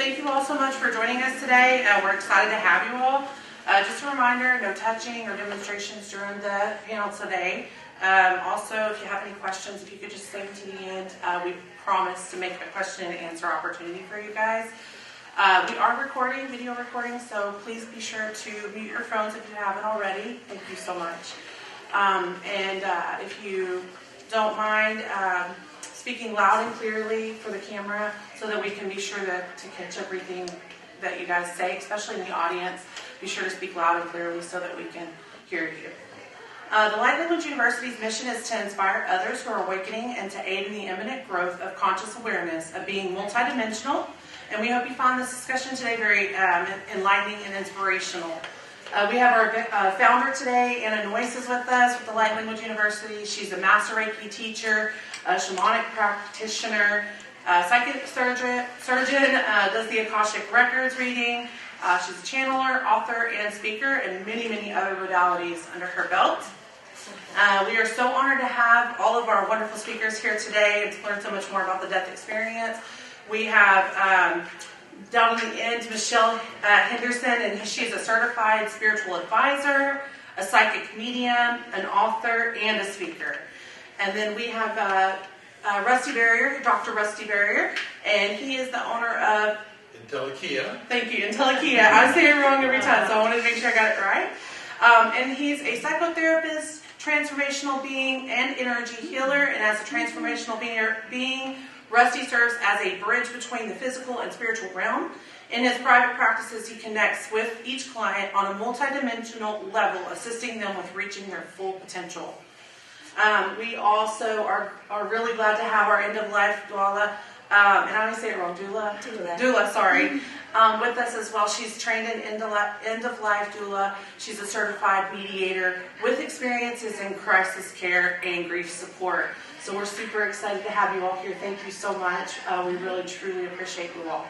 thank you all so much for joining us today. We're excited to have you all. Just a reminder, no touching or demonstrations during the panel today. Also, if you have any questions, if you could just save them to the end. We promise to make a question and answer opportunity for you guys. We are recording, video recording, so please be sure to mute your phones if you haven't already. Thank you so much. If you don't mind speaking loud and clearly for the camera so that we can be sure to catch everything that you guys say, especially in the audience. Be sure to speak loud and clearly so that we can hear you. The Light Language University's mission is to inspire others who are awakening and to aid in the imminent growth of conscious awareness of being multidimensional. And we hope you find this discussion today very enlightening and inspirational. We have our founder today, Anna Noyce, is with us with the Light Language University. She's a Master Reiki teacher, a shamanic practitioner, psychic surgeon, does the Akashic Records reading. She's a channeler, author, and speaker, and many, many other modalities under her belt. We are so honored to have all of our wonderful speakers here today and to learn so much more about the death experience. We have down at the end Michelle Henderson, and she's a certified spiritual advisor, a psychic medium, an author, and a speaker. And then we have Rusty Barrier, Dr. Rusty Barrier, and he is the owner of Intelikia. Thank you, Intelikia. I say it wrong every time, so I wanted to make sure I got it right. And he's a psychotherapist, transformational being, and energy healer. And as a transformational being, Rusty serves as a bridge between the physical and spiritual realm. In his private practices, he connects with each client on a multidimensional level, assisting them with reaching their full potential. We also are really glad to have our end-of-life doula, and I always say it wrong, Doula, sorry, with us as well. She's trained in end-of-life doula. She's a certified mediator with experiences in crisis care and grief support. So we're super excited to have you all here. Thank you so much. We really, truly appreciate you all.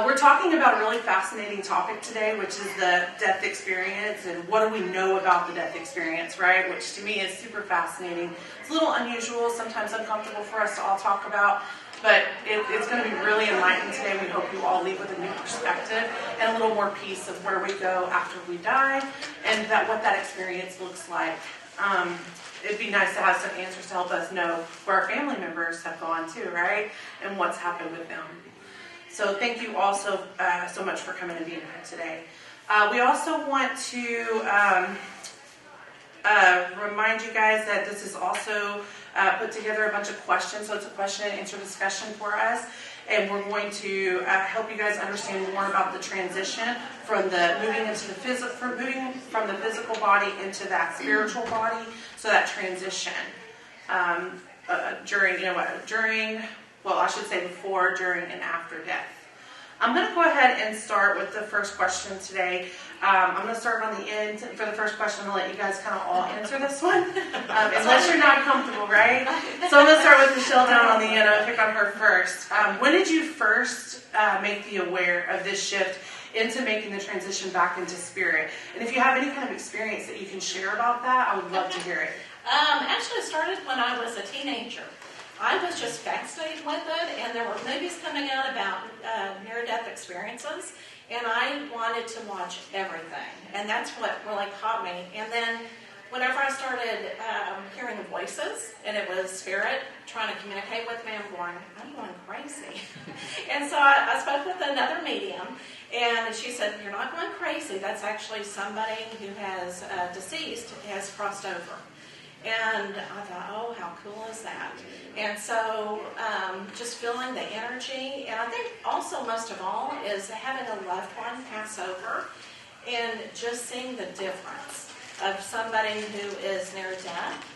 We're talking about a really fascinating topic today, which is the death experience and what do we know about the death experience, right? Which to me is super fascinating. It's a little unusual, sometimes uncomfortable for us to all talk about, but it's going to be really enlightening today. We hope you all leave with a new perspective and a little more piece of where we go after we die and what that experience looks like. It'd be nice to have some answers to help us know where our family members have gone too, right? And what's happened with them. So thank you all so much for coming and being here today. We also want to remind you guys that this is also put together a bunch of questions. So it's a question and answer discussion for us. And we're going to help you guys understand more about the transition from moving from the physical body into that spiritual body. So that transition before, during, and after death. I'm going to go ahead and start with the first question today. I'm going to start on the end for the first question. I'm going to let you guys kind of all answer this one, unless you're not comfortable, right? So I'm going to start with Michelle down on the end. I'll pick on her first. When did you first make the aware of this shift into making the transition back into spirit? And if you have any kind of experience that you can share about that, I would love to hear it. Actually, it started when I was a teenager. I was just fascinated with it, and there were movies coming out about near-death experiences, and I wanted to watch everything, and that's what really caught me. And then whenever I started hearing voices, and it was spirit trying to communicate with me, I'm going crazy. And so I spoke with another medium, and she said, "You're not going crazy. That's actually somebody who has deceased has crossed over." And I thought, oh, how cool is that? And so just feeling the energy. And I think also most of all is having a loved one pass over and just seeing the difference of somebody who is near death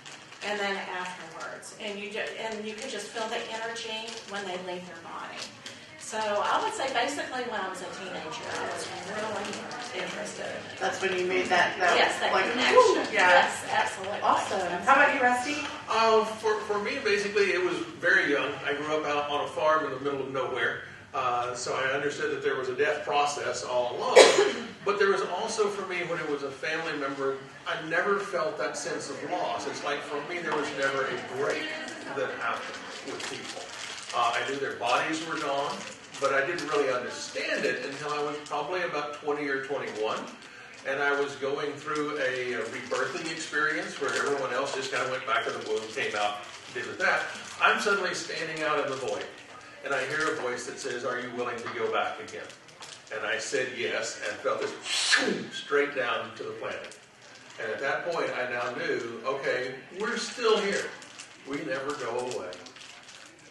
and then afterwards. And you could just feel the energy when they leave their body. So I would say basically when I was a teenager, I was really interested. That's when you made that yes, that like, connection. Woo, yeah. Yes, absolutely. Awesome. How about you, Rusty? For me, basically, it was very young. I grew up out on a farm in the middle of nowhere. So I understood that there was a death process all along. But there was also, for me, when it was a family member, I never felt that sense of loss. It's like, for me, there was never a break that happened with people. I knew their bodies were gone, but I didn't really understand it until I was probably about 20 or 21. And I was going through a rebirthing experience where everyone else just kind of went back to the womb, came out, did with that. I'm suddenly standing out in the void. And I hear a voice that says, "Are you willing to go back again?" And I said yes, and felt this straight down to the planet. And at that point, I now knew, okay, we're still here. We never go away.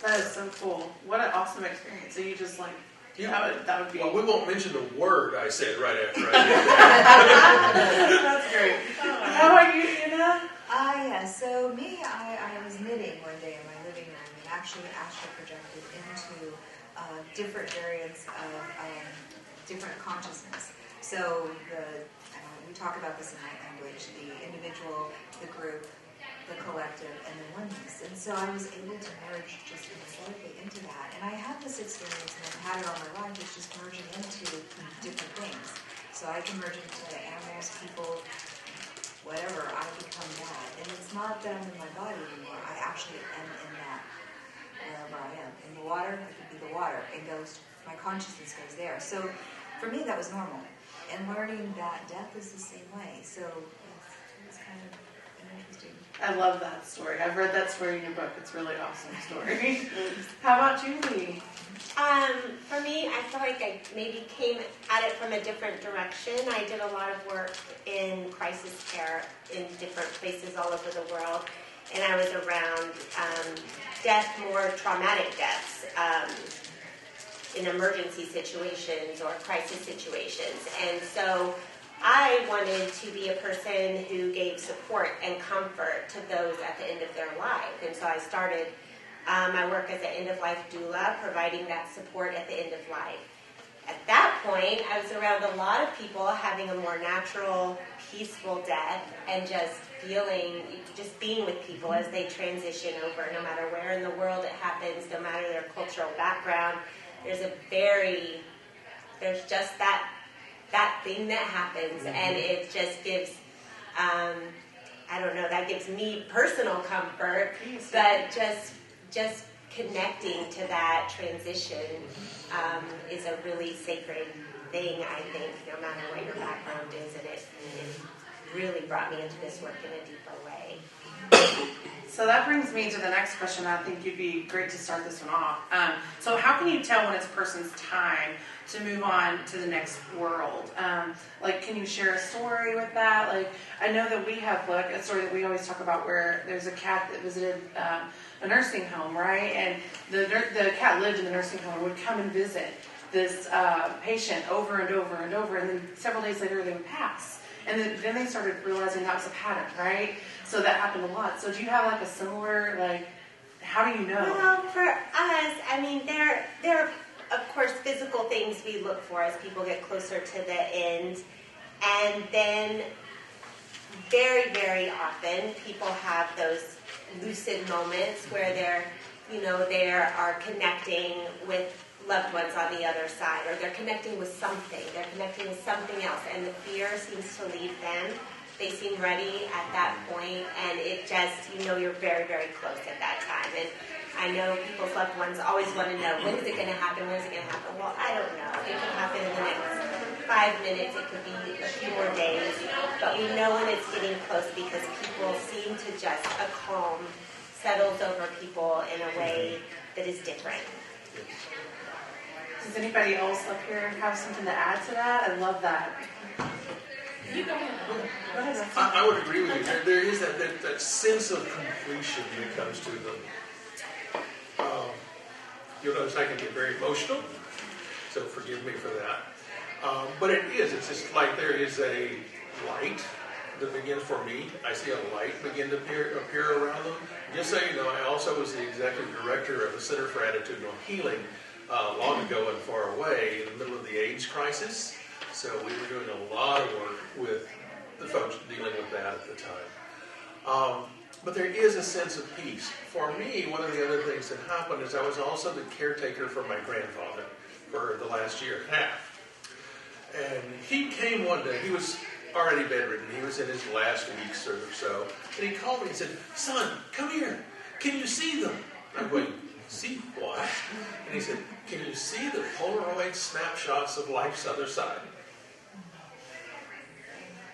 That is so cool. What an awesome experience. So you just like, that would be... Well, we won't mention the word I said right after I did that. That's great. How about you, Anna? Yeah, so me, I was knitting one day in my living room and actually astral projected into different variants of different consciousness. So we talk about this in my language, the individual, the group, the collective, and the oneness. And so I was able to merge just energetically into that. And I had this experience, and I've had it all my life, it's just merging into different things. So I can merge into the animals, people, whatever, I become that. And it's not that I'm in my body anymore. I actually am in that, wherever I am. In the water, I could be the water. My consciousness goes there. So for me, that was normal. And learning that death is the same way. So it's kind of interesting. I love that story. I've read that story in your book. It's a really awesome story. How about Julie? For me, I feel like I maybe came at it from a different direction. I did a lot of work in crisis care in different places all over the world, and I was around death, more traumatic deaths, in emergency situations or crisis situations. And so I wanted to be a person who gave support and comfort to those at the end of their life. And so I started my work as an end-of-life doula, providing that support at the end of life. At that point, I was around a lot of people having a more natural, peaceful death and just being with people as they transition over, no matter where in the world it happens, no matter their cultural background. There's just that thing that happens, and it just gives, that gives me personal comfort, but just connecting to that transition is a really sacred thing, I think, no matter what your background is, and it really brought me into this work in a deeper way. So that brings me to the next question. I think you'd be great to start this one off. So how can you tell when it's a person's time to move on to the next world? Can you share a story with that? I know that we have a story that we always talk about where there's a cat that visited a nursing home, right? And the cat lived in the nursing home and would come and visit this patient over and over and over, and then several days later they would pass. And then they started realizing that was a pattern, right? So that happened a lot. So do you have a similar, how do you know? Well, for us, there are, of course, physical things we look for as people get closer to the end. And then very, very often people have those lucid moments where they are connecting with loved ones on the other side, or they're connecting with something. They're connecting with something else, and the fear seems to leave them. They seem ready at that point, and it just, you're very, very close at that time. And I know people's loved ones always want to know, when is it going to happen? When is it going to happen? Well, I don't know. It could happen in the next 5 minutes. It could be a few more days. But we know when it's getting close because people seem to just, a calm settles over people in a way that is different. Does anybody else up here have something to add to that? I love that. You go ahead. Go ahead. I would agree with you. There is that sense of completion when it comes to them. You'll notice I can get very emotional, so forgive me for that. But it's just like there is a light that begins for me. I see a light begin to appear around them. Just so you know, I also was the executive director of the Center for Attitudinal Healing long ago and far away in the middle of the AIDS crisis. So we were doing a lot of work with the folks dealing with that at the time. But there is a sense of peace. For me, one of the other things that happened is I was also the caretaker for my grandfather for the last year and a half. And he came one day, he was already bedridden, he was in his last weeks or so, and he called me and said, "Son, come here, can you see them?" I'm going, See what? And he said, can you see the Polaroid snapshots of life's other side?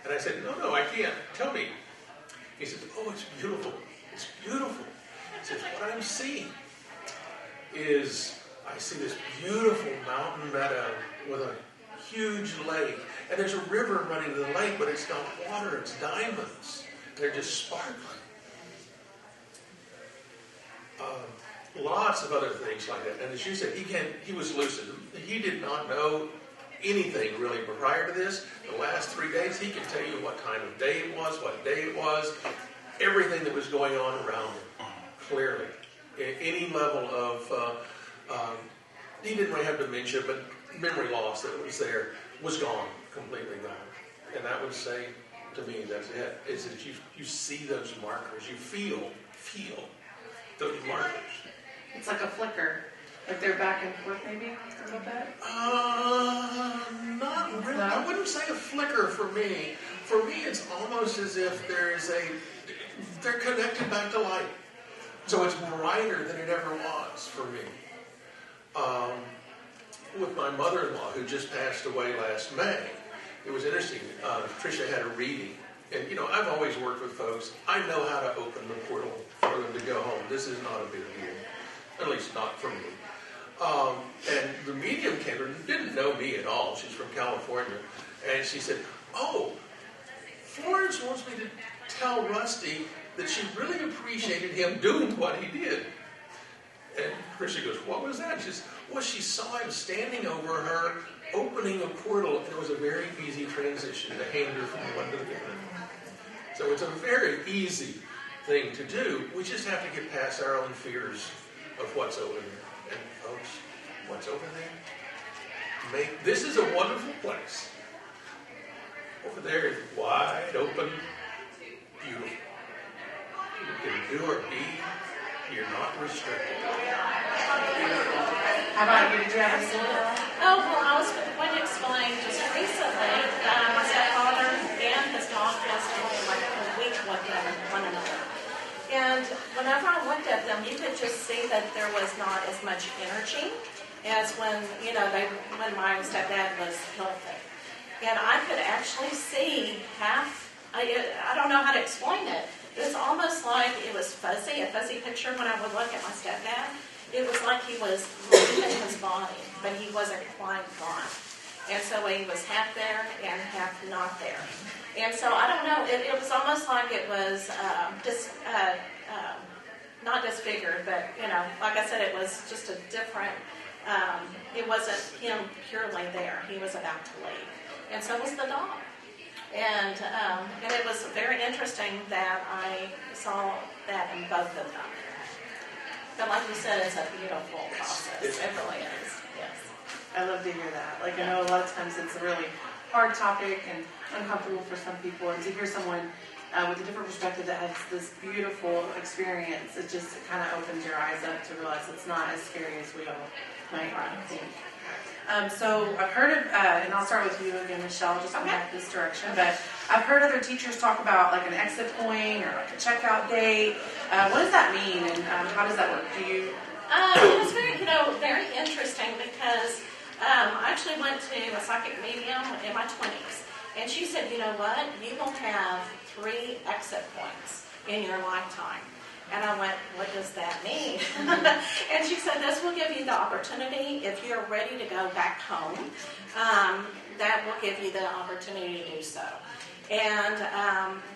And I said, no, I can't. Tell me. He said, oh, it's beautiful. It's beautiful. He said, what I'm seeing is I see this beautiful mountain meadow with a huge lake. And there's a river running to the lake, but it's not water, it's diamonds. They're just sparkling. Lots of other things like that. And as you said, he was lucid. He did not know anything really prior to this. The last 3 days, he can tell you what time of day it was, what day it was, everything that was going on around him, clearly. Any level of, he didn't really have dementia, but memory loss that was there was gone, completely gone. And that would say, to me, that's it. Is that you see those markers, you feel those markers. It's like a flicker. Like they're back and forth, maybe? A little bit? Not really. I wouldn't say a flicker for me. For me, it's almost as if they're connected back to light. So it's brighter than it ever was for me. With my mother-in-law, who just passed away last May, it was interesting. Tricia had a reading. And, I've always worked with folks. I know how to open the portal for them to go home. This is not a big deal. At least not for me. And the medium came and didn't know me at all. She's from California. And she said, oh, Florence wants me to tell Rusty that she really appreciated him doing what he did. And Tricia goes, what was that? She says, well, she saw him standing over her, opening a portal, and it was a very easy transition to hand her from one to the other. So it's a very easy thing to do. We just have to get past our own fears of what's over there. And folks, what's over there? This is a wonderful place. Over there is wide open, beautiful. You can do or be. You're not restricted. How about you? Did you have a similar? Oh, well, I was going to explain just recently, my stepfather and his mom passed away like a week one another. And whenever I looked at them, you could just see that there was not as much energy as when my stepdad was healthy. And I could actually see I don't know how to explain it. It was almost like it was a fuzzy picture when I would look at my stepdad. It was like he was leaving his body, but he wasn't quite gone. And so he was half there and half not there. And so I don't know, it was almost like it was not disfigured, but, like I said, it was just a different, it wasn't him purely there. He was about to leave. And so was the dog. And it was very interesting that I saw that in both of them. But like you said, it's a beautiful process. It really is, yes. I love to hear that. I know a lot of times it's a really hard topic and uncomfortable for some people, and to hear someone with a different perspective that has this beautiful experience, it just kind of opens your eyes up to realize it's not as scary as we all might think. So I've heard of, and I'll start with you again, Michelle, just going back this direction, but I've heard other teachers talk about like an exit point or like a checkout date. What does that mean, and how does that work? Do you? It was very, very interesting because I actually went to a psychic medium in my 20s, and she said, you know what, you will have 3 exit points in your lifetime. And I went, what does that mean? And she said, this will give you the opportunity, if you're ready to go back home, that will give you the opportunity to do so. And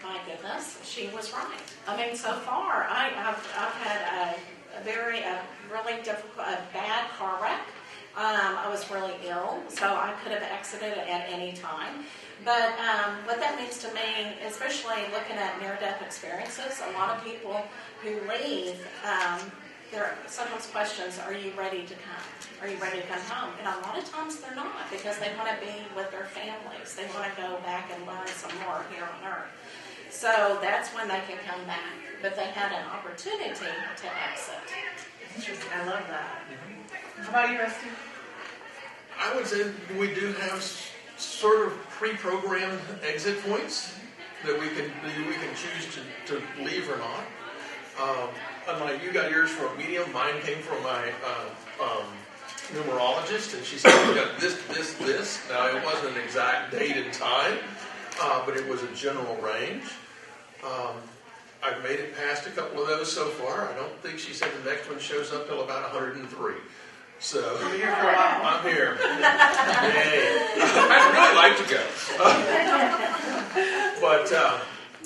my goodness, she was right. I mean, so far, I've had a really difficult, a bad car wreck. I was really ill, so I could have exited at any time. But what that means to me, especially looking at near-death experiences, a lot of people who leave, there are sometimes questions, are you ready to come? Are you ready to come home? And a lot of times they're not, because they want to be with their families. They want to go back and learn some more here on earth. So that's when they can come back. But they had an opportunity to exit. Interesting. I love that. How about you, Rusty? I would say we do have sort of pre-programmed exit points that we can choose to leave or not. Unlike you got yours from a medium, mine came from my numerologist, and she said, you got this, this, this. Now, it wasn't an exact date and time, but it was a general range. I've made it past a couple of those so far. I don't think she said the next one shows up till about 103. So, You're here for a while. I'm here. Yay. I'd really like to go. But,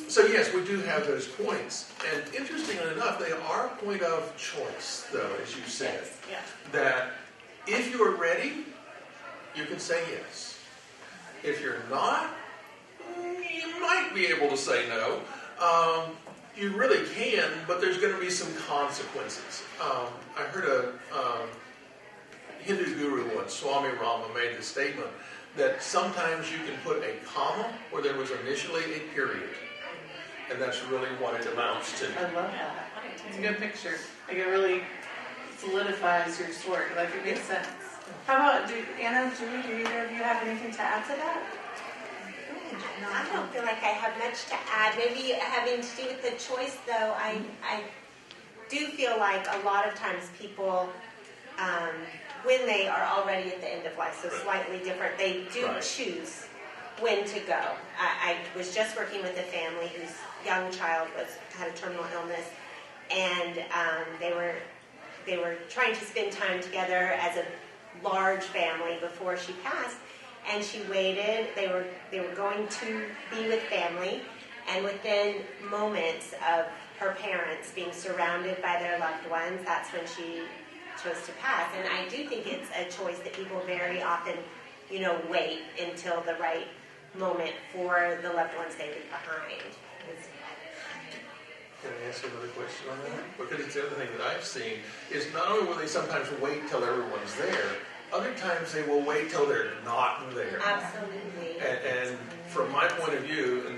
so yes, we do have those points. And interestingly enough, they are a point of choice, though, as you said. Yes. That if you are ready, you can say yes. If you're not, you might be able to say no. You really can, but there's going to be some consequences. I heard a Hindu guru once, Swami Rama, made the statement that sometimes you can put a comma where there was initially a period. And that's really what it amounts to. I love that. It's a good picture. Like it really solidifies your story. Like it makes sense. How about Anna, Julie, do either of you have anything to add to that? I don't feel like I have much to add. Maybe having to do with the choice, though, I do feel like a lot of times people, when they are already at the end of life, so slightly different, they do choose when to go. I was just working with a family whose young child had a terminal illness, and they were trying to spend time together as a large family before she passed. And she waited. They were going to be with family, and within moments of her parents being surrounded by their loved ones, that's when she chose to pass. And I do think it's a choice that people very often, wait until the right moment for the loved ones they leave behind. Can I ask another question on that? Because it's the other thing that I've seen is not only will they sometimes wait till everyone's there, other times they will wait till they're not there. Absolutely. And from my point of view,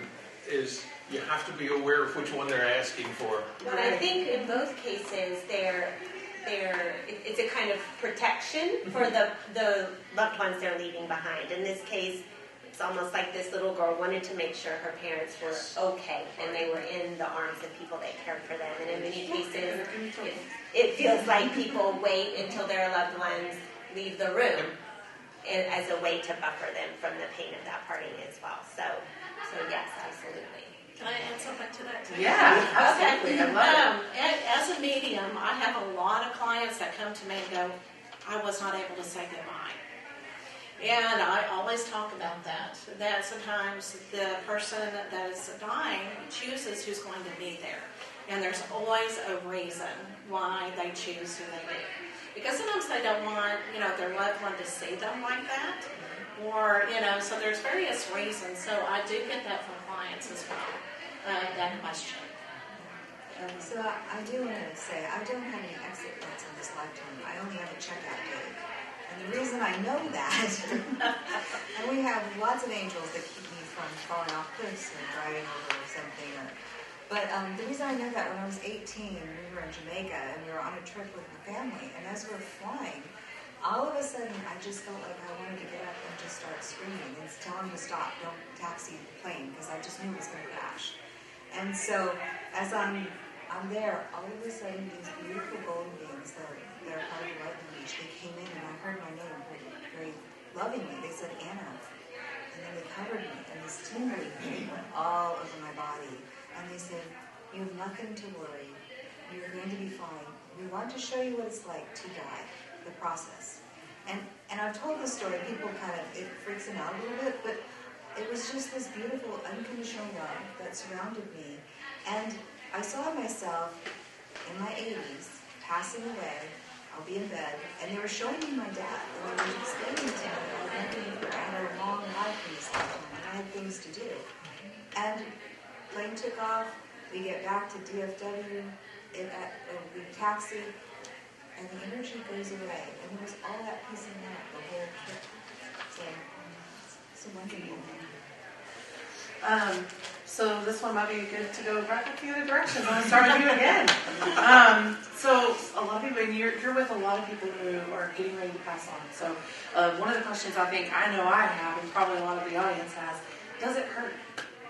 is you have to be aware of which one they're asking for. But I think in both cases, it's a kind of protection for the loved ones they're leaving behind. In this case, it's almost like this little girl wanted to make sure her parents were okay and they were in the arms of people that cared for them. And in many cases, it feels like people wait until their loved ones leave the room as a way to buffer them from the pain of that parting as well. So yes, absolutely. Can I add something to that too? Yeah, absolutely. I love it. As a medium, I have a lot of clients that come to me and go, I was not able to say goodbye. And I always talk about that sometimes the person that is dying chooses who's going to be there. And there's always a reason why they choose who they do. Because sometimes they don't want, their loved one to see them like that. Or, so there's various reasons. So I do get that from clients as well, that question. So I do want to say, I don't have any exit plans in this lifetime. I only have a checkout date. And the reason I know that, and we have lots of angels that keep me from falling off cliffs or driving over something. But the reason I know that, when I was 18, we were in Jamaica, and we were on a trip with the family. And as we were flying, all of a sudden, I just felt like I wanted to get up and just start screaming and tell them to stop, don't taxi the plane, because I just knew it was going to crash. And so, as I'm there, all of a sudden, these beautiful golden beings that are part of the Lightning Beach, they came in, and I heard my name very lovingly. They said, Anna. And then they covered me, and this tingling pain went all over my body. And they said, you have nothing to worry. You're going to be fine. We want to show you what it's like to die, the process. And I've told this story, people it freaks them out a little bit, but it was just this beautiful, unconditional love that surrounded me. And I saw myself in my 80s, passing away. I'll be in bed. And they were showing me my dad. And they were explaining to me that I had a long life in this lifetime, and I had things to do. And plane took off, we get back to DFW, we taxi, and the energy goes away. And there was all that peace and love the whole trip. So, it's a wonderful thing. So this one might be good to go back up the other direction. I'm going to start with you again. So a lot of people, and you're with a lot of people who are getting ready to pass on. So one of the questions I think I know I have, and probably a lot of the audience has, does it hurt?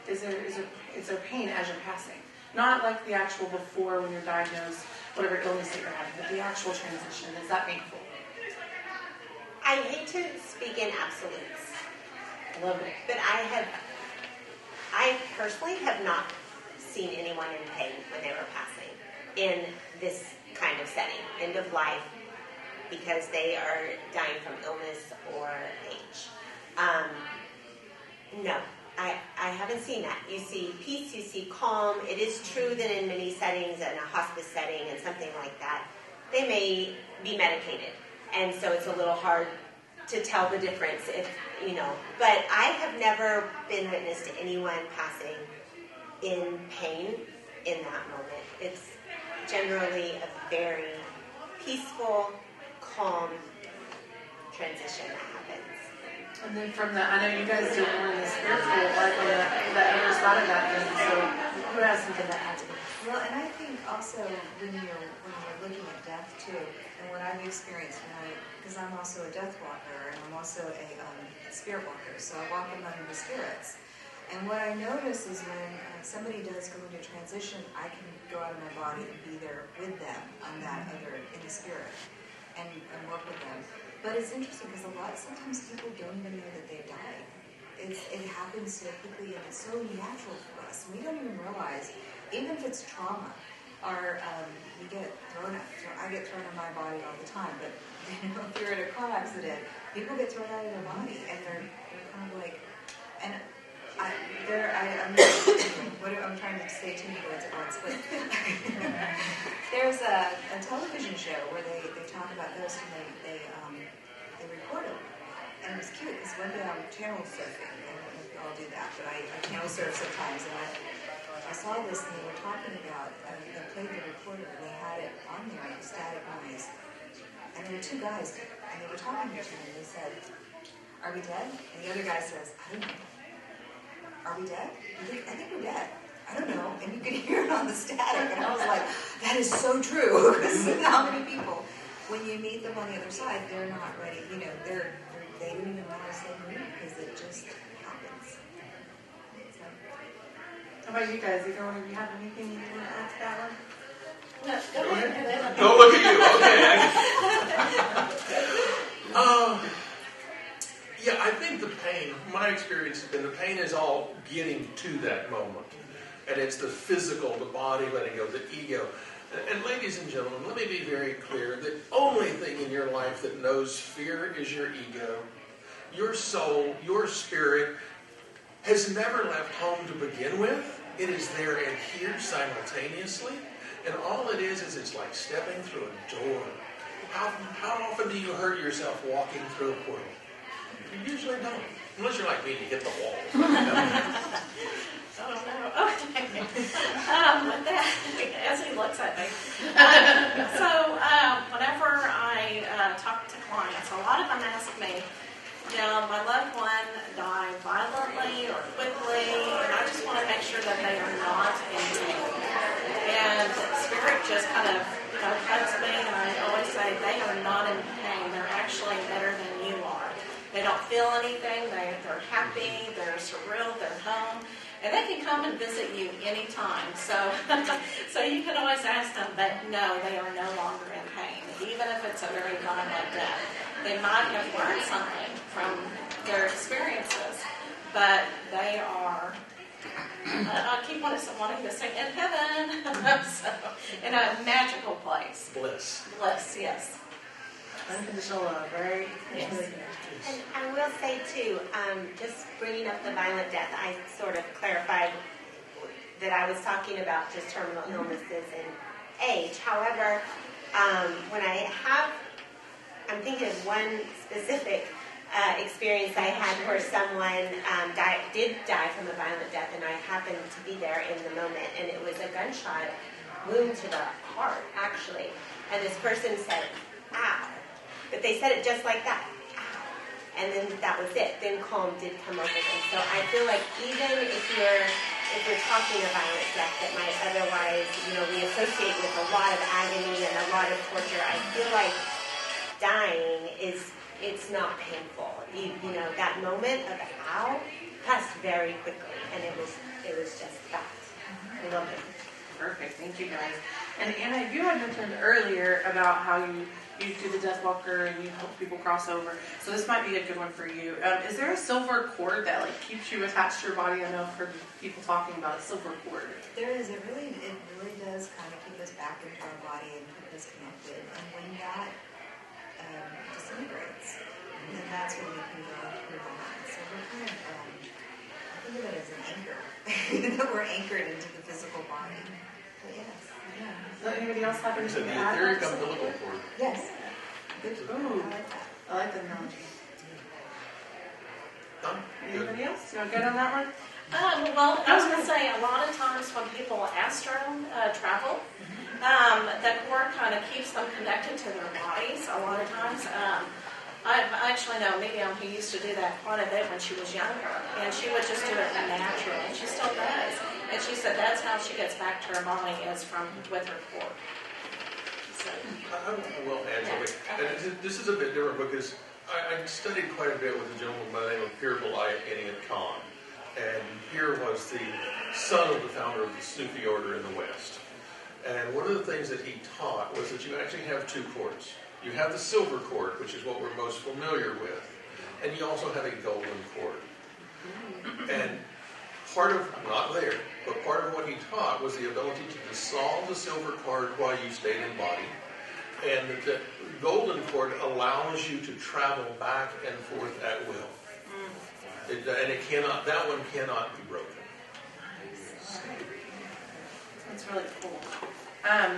Is there pain as you're passing? Not like the actual before when you're diagnosed, whatever illness that you're having, but the actual transition. Is that painful? I hate to speak in absolutes, I love it. but I personally have not seen anyone in pain when they were passing in this kind of setting, end of life, because they are dying from illness or age. No, I haven't seen that. You see peace, you see calm. It is true that in many settings, in a hospice setting and something like that, they may be medicated. And so it's a little hard to tell the difference if, but I have never been witness to anyone passing in pain in that moment. It's generally a very peaceful, calm transition that happens. And then from the, I know you guys do more in the spiritual, like on the other side of that thing, so who has something to add to this? Well, and I think also when you're looking at death too, and what I've experienced because I'm also a death walker and I'm also a spirit walker, so I walk among the spirits. And what I notice is when somebody does go into transition, I can go out of my body and be there with them on that other, in the spirit, and work with them. But it's interesting because sometimes people don't even know that they died. It happens so quickly and it's so natural for us. We don't even realize, even if it's trauma, we get thrown out. I get thrown in my body all the time, but if you're in a car accident, people get thrown out of their body and they're kind of like, and I'm trying to say too many words at once, but there's a television show where they talk about ghosts and they record them. And it was cute because one day I'm channel surfing. I don't know if you all do that, but I channel surf sometimes. And I saw this and they were talking about, they played the recorder and they had it on there, like a static noise. And there were two guys and they were talking to each other and they said, "Are we dead?" And the other guy says, "I don't know. Are we dead? I think we're dead. I don't know." And you could hear it on the static. And I was like, that is so true. Because how many people, when you meet them on the other side, they're not ready. They didn't even realize they moved because it just happens. So. How about you guys? Either one of you have anything you want to add to that one? No, go ahead. Don't look at you. Okay. Yeah, I think the pain, my experience has been the pain is all getting to that moment. And it's the physical, the body letting go, the ego. And ladies and gentlemen, let me be very clear. The only thing in your life that knows fear is your ego. Your soul, your spirit has never left home to begin with. It is there and here simultaneously. And all it is it's like stepping through a door. How often do you hurt yourself walking through a portal? You usually don't. Unless you're like me and you hit the wall. Oh, no. Okay. As he looks at me. Whenever I talk to clients, a lot of them ask me, my loved one died violently or quickly, and I just want to make sure that they are not in pain. And Spirit just kind of hugs me, and I always say they are not in pain. They're actually better than you are. They don't feel anything. They're happy. They're surreal. They're home. And they can come and visit you anytime. So you can always ask them, but no, they are no longer in pain. Even if it's a very violent death. They might have learned something from their experiences, but they are, I keep wanting to say, in heaven. In a magical place. Bliss. Bliss, yes. Unconditional love, right? Yes. And I will say too, just bringing up the violent death, I sort of clarified that I was talking about just terminal illnesses and age. However, I'm thinking of one specific experience I had where someone did die from a violent death, and I happened to be there in the moment, and it was a gunshot wound to the heart, actually. And this person said, "Ow." But they said it just like that. And then that was it. Then calm did come over them. So I feel like even if you're talking a violent death that might otherwise, we associate with a lot of agony and a lot of torture, I feel like dying it's not painful. That moment of ow passed very quickly, and it was just that. I love it. Perfect. Thank you, guys. And Anna, you had mentioned earlier about how you do the death walker and you help people cross over. So this might be a good one for you. Is there a silver cord that like keeps you attached to your body? I know for people talking about a silver cord. There is. It really does kind of keep us back into our body and keep us connected. And when that disintegrates, then that's when we can go through the mind. So we're kind of, I think of it as an anchor. That we're anchored into the physical body. But yes. Yeah. Does anybody else have anything to add? The etheric umbilical cord. Yes. Good. Ooh. I like that. I like the analogy. Done? Good. Anybody else? You good on that one? Well, I was going to say, a lot of times when people astral travel, the cord kind of keeps them connected to their bodies. A lot of times, I actually know Miriam who used to do that quite a bit when she was younger, and she would just do it naturally, and she still does. And she said that's how she gets back to her body is with her cord. So, I will add something. And this is a bit different because I studied quite a bit with a gentleman by the name of Pir Balayan Khan. And Pir was the son of the founder of the Sufi order in the West. And one of the things that he taught was that you actually have two cords. You have the silver cord, which is what we're most familiar with, and you also have a golden cord. And part of, not there, but part of what he taught was the ability to dissolve the silver cord while you stayed in body. And the golden cord allows you to travel back and forth at will. That one cannot be broken. That's really cool.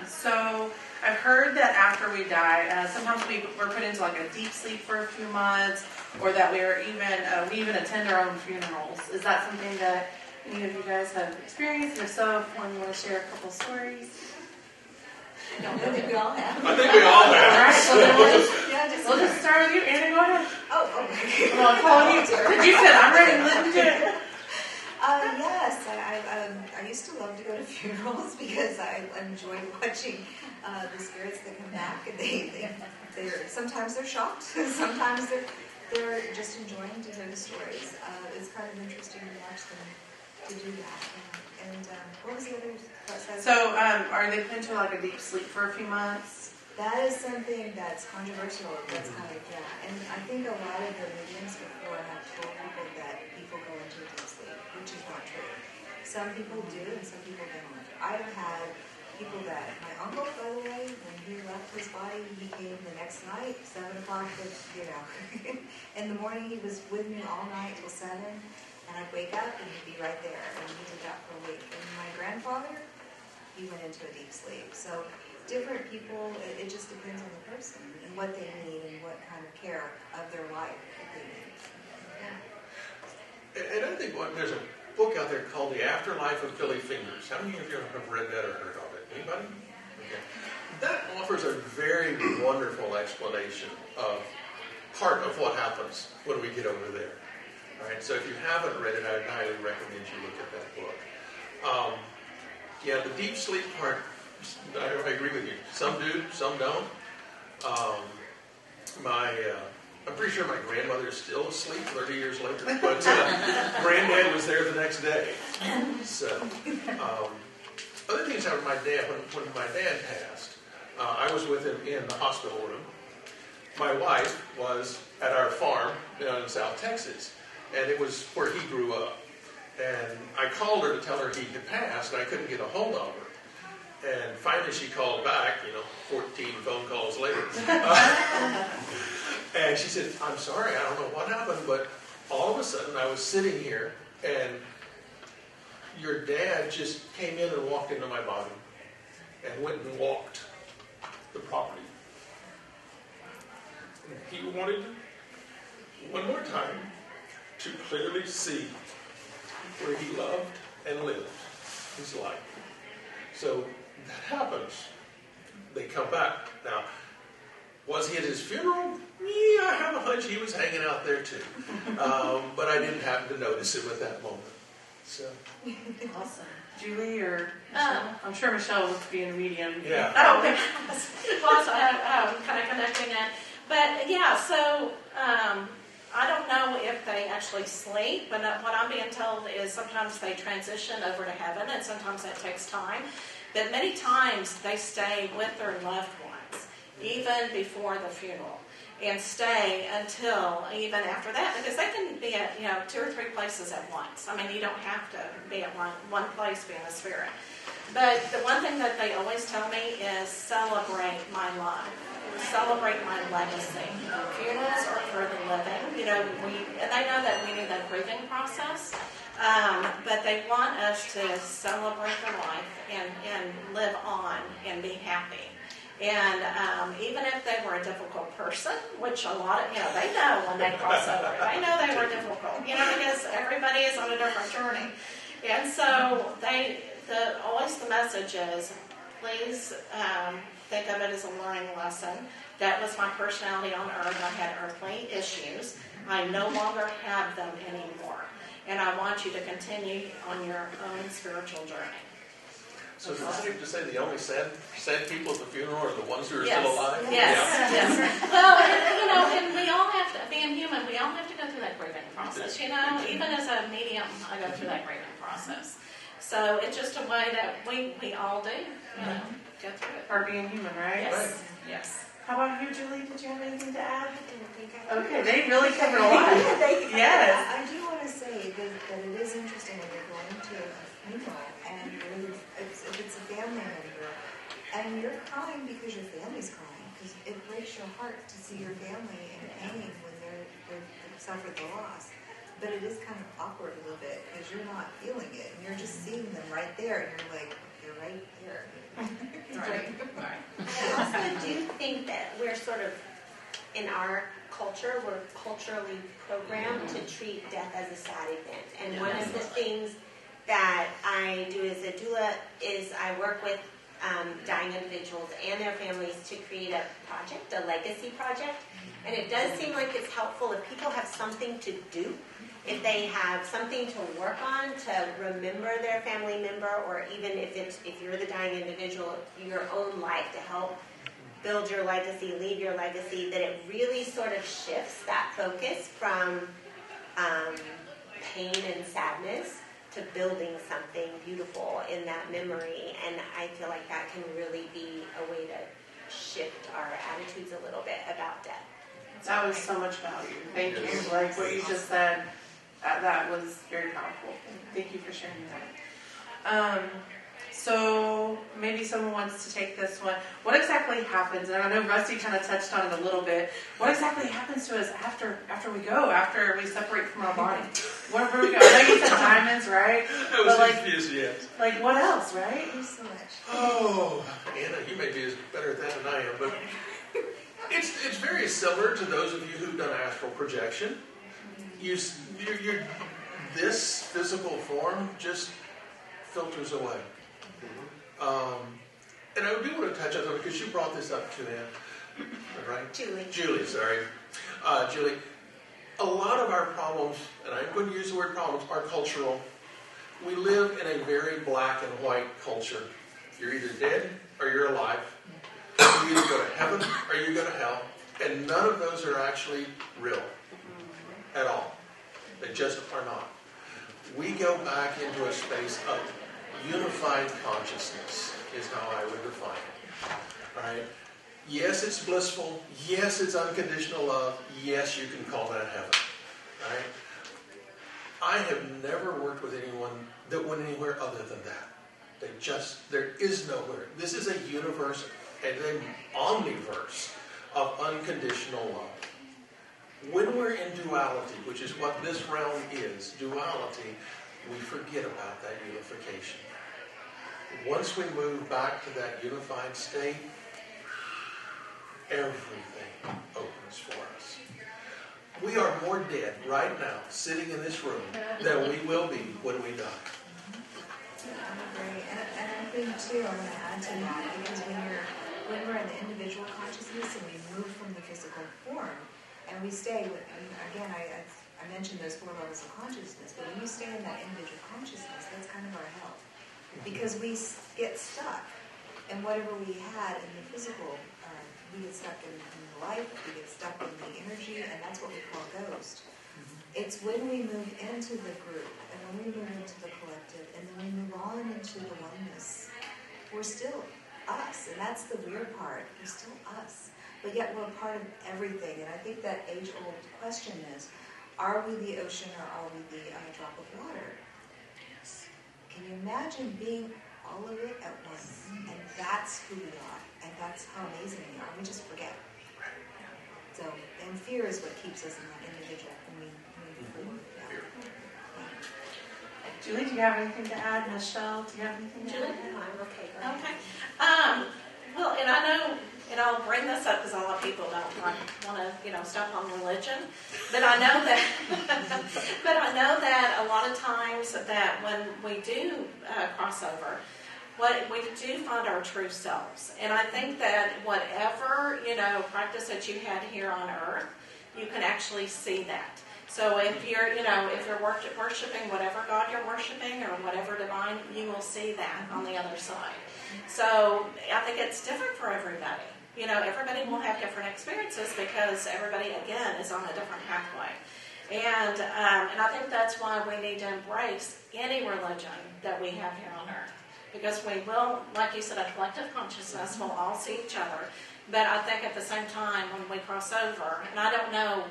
So I've heard that after we die, sometimes we're put into like a deep sleep for a few months, or that we even attend our own funerals. Is that something that any of you guys have experienced? If so, if you want to share a couple stories. I think we all have. I think we all have. All right, so then we'll just start with you. Anna, go ahead. Oh, okay. Well, I'm calling you. You said I'm ready to listen to it. Yes, I used to love to go to funerals because I enjoy watching the spirits that come back. And they're sometimes they're shocked, sometimes they're just enjoying to hear the stories. It's kind of interesting to watch them to do that. And what was the other? So, are they put into like a deep sleep for a few months? That is something that's controversial. That's kind of, yeah. And I think a lot of the mediums before have told people that people go into a deep sleep, which is not true. Some people do, and some people don't. I've had people that, my uncle, by the way, when he left his body, he came the next night, 7 o'clock, in the morning he was with me all night till 7, and I'd wake up and he'd be right there, and he did that for a week. And my grandfather, he went into a deep sleep. So different people, it just depends on the person and what they need and what kind of care of their life that they need. Yeah. And I think there's a book out there called The Afterlife of Billy Fingers. How many of you have read that or heard of it? Anybody? Okay. That offers a very wonderful explanation of part of what happens when we get over there. All right. So if you haven't read it, I highly recommend you look at that book. The deep sleep part, I agree with you. Some do, some don't. I'm pretty sure my grandmother is still asleep 30 years later, but Granddad was there the next day. So, other things happened with my dad. When my dad passed, I was with him in the hospital room. My wife was at our farm down in South Texas, and it was where he grew up. And I called her to tell her he had passed, and I couldn't get a hold of her. And finally she called back, 14 phone calls later. And she said, I'm sorry, I don't know what happened, but all of a sudden I was sitting here, and your dad just came in and walked into my body and went and walked the property. And he wanted, one more time, to clearly see where he loved and lived his life. So that happens. They come back. Now, was he at his funeral? Yeah, I have a hunch he was hanging out there too. But I didn't happen to notice him at that moment. So. Awesome. Julie or Michelle? I'm sure Michelle was being a medium. Yeah. Oh, okay. Well, so I'm kind of connecting it. But yeah, so I don't know if they actually sleep, but what I'm being told is sometimes they transition over to heaven, and sometimes that takes time. But many times they stay with their loved ones, even before the funeral, and stay until even after that, because they can be at 2 or 3 places at once. I mean, you don't have to be at one place being a spirit. But the one thing that they always tell me is celebrate my life, celebrate my legacy. Funerals are for the living. And they know that we need that grieving process, but they want us to celebrate their life and live on and be happy. And even if they were a difficult person, which a lot of, they know when they cross over, they know they were difficult, because everybody is on a different journey. And so always the message is, please think of it as a learning lesson. That was my personality on earth. I had earthly issues. I no longer have them anymore. And I want you to continue on your own spiritual journey. So is it safe to say the only sad people at the funeral are the ones who are Yes. still alive? Yes. Well, and we all have to, being human, we all have to go through that grieving process. Even as a medium, I go through that grieving process. So it's just a way that we all do, go through it. Or being human, right? Yes. Yes. How about you, Julie? Did you have anything to add? I didn't think I Okay, they really covered a lot. Yes. I do want to say that it is interesting when you're going to a funeral and if it's a family member and you're crying because your family's crying, because it breaks your heart to see your family in pain when they've suffered the loss. But it is kind of awkward a little bit because you're not feeling it and you're just seeing them right there and you're like, you're right there. Right. I also do think that we're sort of, in our culture, we're culturally programmed to treat death as a sad event. And one of the things that I do as a doula is I work with dying individuals and their families to create a project, a legacy project. And it does seem like it's helpful if people have something to do, if they have something to work on to remember their family member, or even if you're the dying individual, your own life to help build your legacy, leave your legacy, that it really sort of shifts that focus from pain and sadness to building something beautiful in that memory. And I feel like that can really be a way to shift our attitudes a little bit about death. That was so much value. Thank you. Like what you just said, that was very powerful. Thank you for sharing that. So maybe someone wants to take this one. What exactly happens? And I know Rusty kind of touched on it a little bit. What exactly happens to us after we go, after we separate from our body? Where we go? I know you said diamonds, right? That was yes. Like what else, right? There's so much. Oh, Anna, you may be as better at that than I am, but it's very similar to those of you who've done astral projection. This physical form just filters away. And I do want to touch on it because you brought this up too, Ann. Right? Julie, sorry. Julie, a lot of our problems, and I'm going to use the word problems, are cultural. We live in a very black and white culture. You're either dead or you're alive. You either go to heaven or you go to hell. And none of those are actually real at all. They just are not. We go back into a space of unified consciousness is how I would define it. All right? Yes, it's blissful. Yes, it's unconditional love. Yes, you can call that heaven. All right? I have never worked with anyone that went anywhere other than that. There is nowhere. This is a universe, an omniverse of unconditional love. When we're in duality, which is what this realm is, duality, we forget about that unification. Once we move back to that unified state, everything opens for us. We are more dead right now, sitting in this room, than we will be when we die. I agree. And I think, too, I want to add to that, because when we're in the individual consciousness and we move from the physical form, and we stay, again, I mentioned those 4 levels of consciousness, but when you stay in that individual consciousness, that's kind of our health. Because we get stuck in whatever we had in the physical. We get stuck in life, we get stuck in the energy, and that's what we call ghost. It's when we move into the group, and when we move into the collective, and then we move on into the oneness, we're still us, and that's the weird part. We're still us, but yet we're part of everything. And I think that age-old question is, are we the ocean or are we the drop of water? Yes. Can you imagine being all of it at once? And that's who we are, and that's how amazing we are. We just forget. So, and fear is what keeps us in that individual when we move forward. Julie, do you have anything to add? Michelle, do you have anything to add? No, I'm okay. Go ahead. Okay. Well, and I know, and I'll bring this up because a lot of people don't want to, step on religion, but I know that, a lot of times that when we do cross over, what we do find our true selves, and I think that whatever practice that you had here on earth, you can actually see that. So if you're, if you're worshiping whatever God you're worshiping or whatever divine, you will see that on the other side. So I think it's different for everybody. Everybody will have different experiences because everybody, again, is on a different pathway. And I think that's why we need to embrace any religion that we have here on earth. Because we will, like you said, a collective consciousness, we'll all see each other. But I think at the same time, when we cross over, and I don't know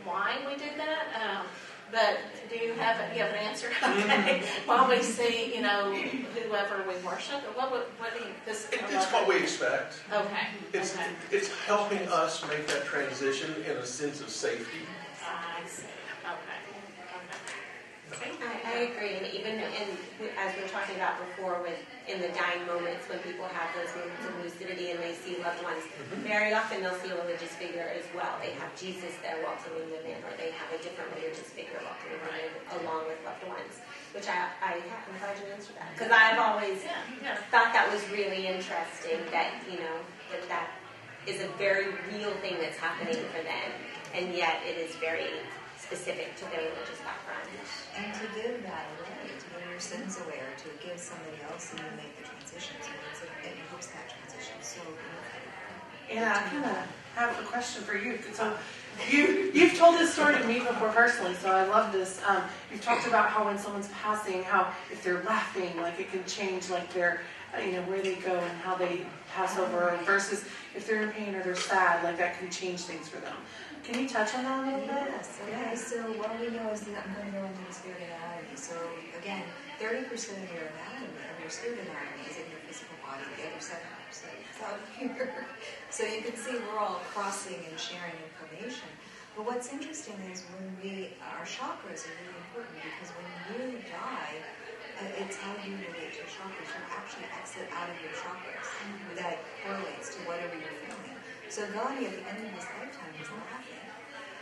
why we do that, but do you have an answer? Okay. While we see, whoever we worship, what do you? It's what we expect. Okay. It's helping us make that transition in a sense of safety. I see. Okay. I agree, and even as we were talking about before, in the dying moments when people have those moments of lucidity and they see loved ones, very often they'll see a religious figure as well. They have Jesus there welcoming them in, or they have a different religious figure welcoming them in along with loved ones. Which I'm glad you answered that, because I've always thought that was really interesting. That that is a very real thing that's happening for them, and yet it is very specific to their religious background. And to give that away, to give your sins away, or to give somebody else and you make the transition. So it helps that transition so beautifully. And I kind of have a question for you. So you've told this story to me before personally, so I love this. You've talked about how when someone's passing, how if they're laughing, like it can change like their, where they go and how they pass over, versus if they're in pain or they're sad, like that can change things for them. Can you touch on that a little bit? Yes. Okay. So what we know is that I'm going to go into the spirit anatomy. So again, 30% of your anatomy, of your spirit anatomy, is in your physical body. The other 7% is out here. So you can see we're all crossing and sharing information. But what's interesting is when our chakras are really important, because when you die, it's how you relate to your chakras. You actually exit out of your chakras. That correlates to whatever you're feeling. So Gandhi, at the end of his lifetime, was laughing.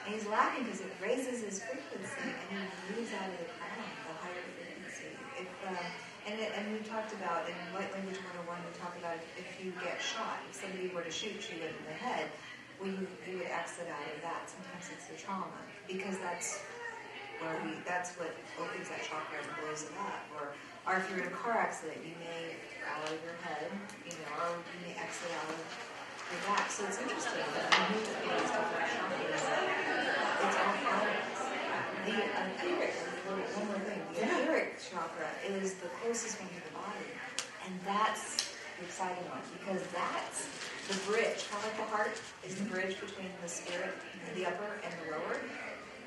And he's laughing because it raises his frequency, and he moves out of the crown, the higher frequency. And we talked about, in Light Language 101, we talked about if you get shot, if somebody were to shoot you in the head, you would exit out of that. Sometimes it's the trauma, because that's what opens that chakra and blows it up. Or if you're in a car accident, you may fall out of your head, or you may exit out of your back. So it's interesting that when you move these different chakras, it's all part of us. The etheric, one more thing, the etheric chakra is the closest one to the body. And that's the exciting one, because that's the bridge. Kind of like the heart is the bridge between the spirit, the upper and the lower.